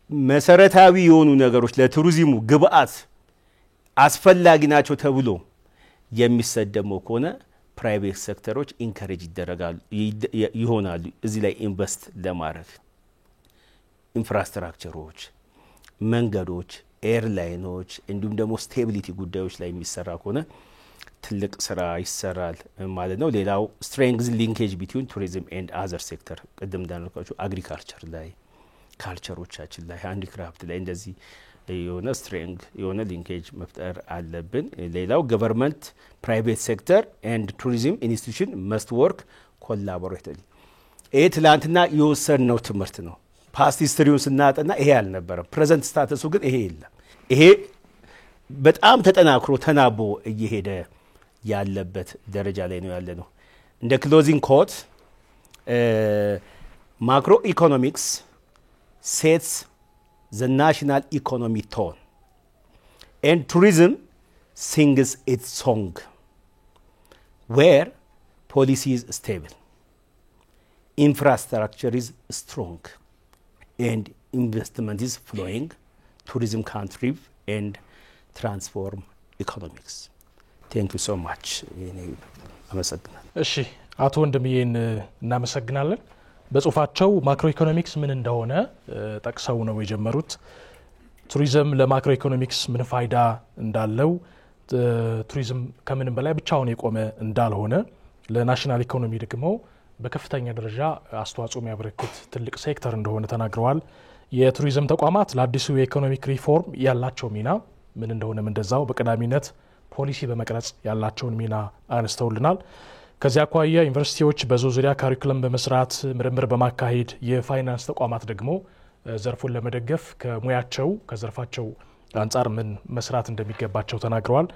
መሰረታዊ የሆኑ ነገሮች ለቱሪዝሙ ግብአት አስፈላጊ ናቸው ተብሎ የሚሰደሙ ከሆነ ፕራይቬት ሴክተሮች ኢንካሬጅ ይሆናሉ እዚህ ላይ ኢንቨስት ለማድረግ። ኢንፍራስትራክቸሮች፣ መንገዶች፣ ኤርላይኖች እንዲሁም ደግሞ ስቴቢሊቲ ጉዳዮች ላይ የሚሰራ ከሆነ ትልቅ ስራ ይሰራል ማለት ነው። ሌላው ስትሬንግዝ ሊንኬጅ ቢትዊን ቱሪዝም ኤንድ አዘር ሴክተር ቅድም እንዳልኳችሁ አግሪካልቸር ላይ፣ ካልቸሮቻችን ላይ፣ ሃንዲክራፍት ላይ እንደዚህ የሆነ ስትሬንግ የሆነ ሊንኬጅ መፍጠር አለብን። ሌላው ገቨርንመንት ፕራይቬት ሴክተር ኤንድ ቱሪዝም ኢንስቲትዩሽን መስት ወርክ ኮላቦሬቲቭሊ። ይሄ ትላንትና የወሰድነው ትምህርት ነው። ፓስት ሂስትሪውን ስናጠና ይሄ አልነበረም። ፕሬዘንት ስታተሱ ግን ይሄ የለም። ይሄ በጣም ተጠናክሮ ተናቦ እየሄደ ያለበት ደረጃ ላይ ነው ያለ ነው። እንደ ክሎዚንግ ኮት ማክሮ ኢኮኖሚክስ ሴትስ the national economy tone and tourism sings its song where policy is stable, infrastructure is strong and investment is flowing, tourism can thrive and transform economics. Thank you so much. አመሰግናለሁ። እሺ አቶ ወንድምዬን እናመሰግናለን። በጽሁፋቸው ማክሮ ኢኮኖሚክስ ምን እንደሆነ ጠቅሰው ነው የጀመሩት። ቱሪዝም ለማክሮ ኢኮኖሚክስ ምን ፋይዳ እንዳለው፣ ቱሪዝም ከምንም በላይ ብቻውን የቆመ እንዳልሆነ፣ ለናሽናል ኢኮኖሚ ደግሞ በከፍተኛ ደረጃ አስተዋጽኦ የሚያበረክት ትልቅ ሴክተር እንደሆነ ተናግረዋል። የቱሪዝም ተቋማት ለአዲሱ የኢኮኖሚክ ሪፎርም ያላቸው ሚና ምን እንደሆነም እንደዛው በቀዳሚነት ፖሊሲ በመቅረጽ ያላቸውን ሚና አንስተውልናል። ከዚያ አኳያ ዩኒቨርሲቲዎች በዙ ዙሪያ ካሪኩለም በመስራት ምርምር በማካሄድ የፋይናንስ ተቋማት ደግሞ ዘርፉን ለመደገፍ ከሙያቸው ከዘርፋቸው አንጻር ምን መስራት እንደሚገባቸው ተናግረዋል።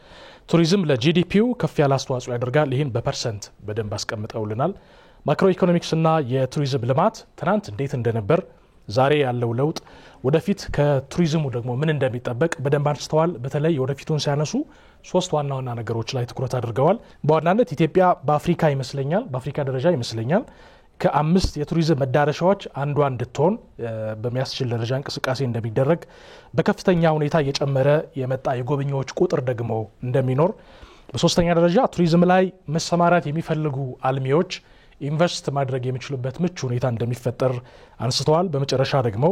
ቱሪዝም ለጂዲፒው ከፍ ያለ አስተዋጽኦ ያደርጋል። ይህን በፐርሰንት በደንብ አስቀምጠውልናል። ማክሮ ኢኮኖሚክስ እና የቱሪዝም ልማት ትናንት እንዴት እንደነበር፣ ዛሬ ያለው ለውጥ፣ ወደፊት ከቱሪዝሙ ደግሞ ምን እንደሚጠበቅ በደንብ አንስተዋል። በተለይ ወደፊቱን ሲያነሱ ሶስት ዋና ዋና ነገሮች ላይ ትኩረት አድርገዋል። በዋናነት ኢትዮጵያ በአፍሪካ ደረጃ ይመስለኛል ከ5 የቱሪዝም መዳረሻዎች አንዷ እንድትሆን በሚያስችል ደረጃ እንቅስቃሴ እንደሚደረግ፣ በከፍተኛ ሁኔታ እየጨመረ የመጣ የጎብኚዎች ቁጥር ደግሞ እንደሚኖር፣ በሶስተኛ ደረጃ ቱሪዝም ላይ መሰማራት የሚፈልጉ አልሚዎች ኢንቨስት ማድረግ የሚችሉበት ምቹ ሁኔታ እንደሚፈጠር አንስተዋል። በመጨረሻ ደግሞ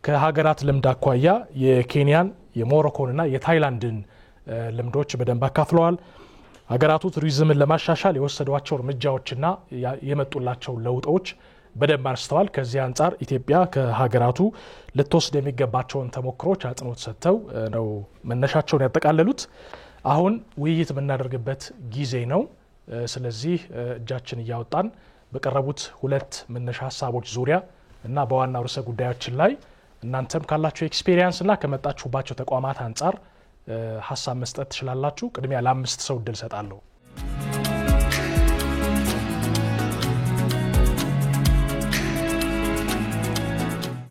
ከሀገራት ልምድ አኳያ የኬንያን፣ የሞሮኮንና የታይላንድን ልምዶች በደንብ አካፍለዋል። ሀገራቱ ቱሪዝምን ለማሻሻል የወሰዷቸው እርምጃዎችና የመጡላቸው ለውጦች በደንብ አንስተዋል። ከዚህ አንጻር ኢትዮጵያ ከሀገራቱ ልትወስድ የሚገባቸውን ተሞክሮች አጽንኦት ሰጥተው ነው መነሻቸውን ያጠቃለሉት። አሁን ውይይት የምናደርግበት ጊዜ ነው። ስለዚህ እጃችን እያወጣን በቀረቡት ሁለት መነሻ ሀሳቦች ዙሪያ እና በዋናው ርዕሰ ጉዳዮችን ላይ እናንተም ካላችሁ ኤክስፒሪየንስ እና ከመጣችሁባቸው ተቋማት አንጻር ሀሳብ መስጠት ትችላላችሁ። ቅድሚያ ለ5 ሰው እድል ሰጣለሁ።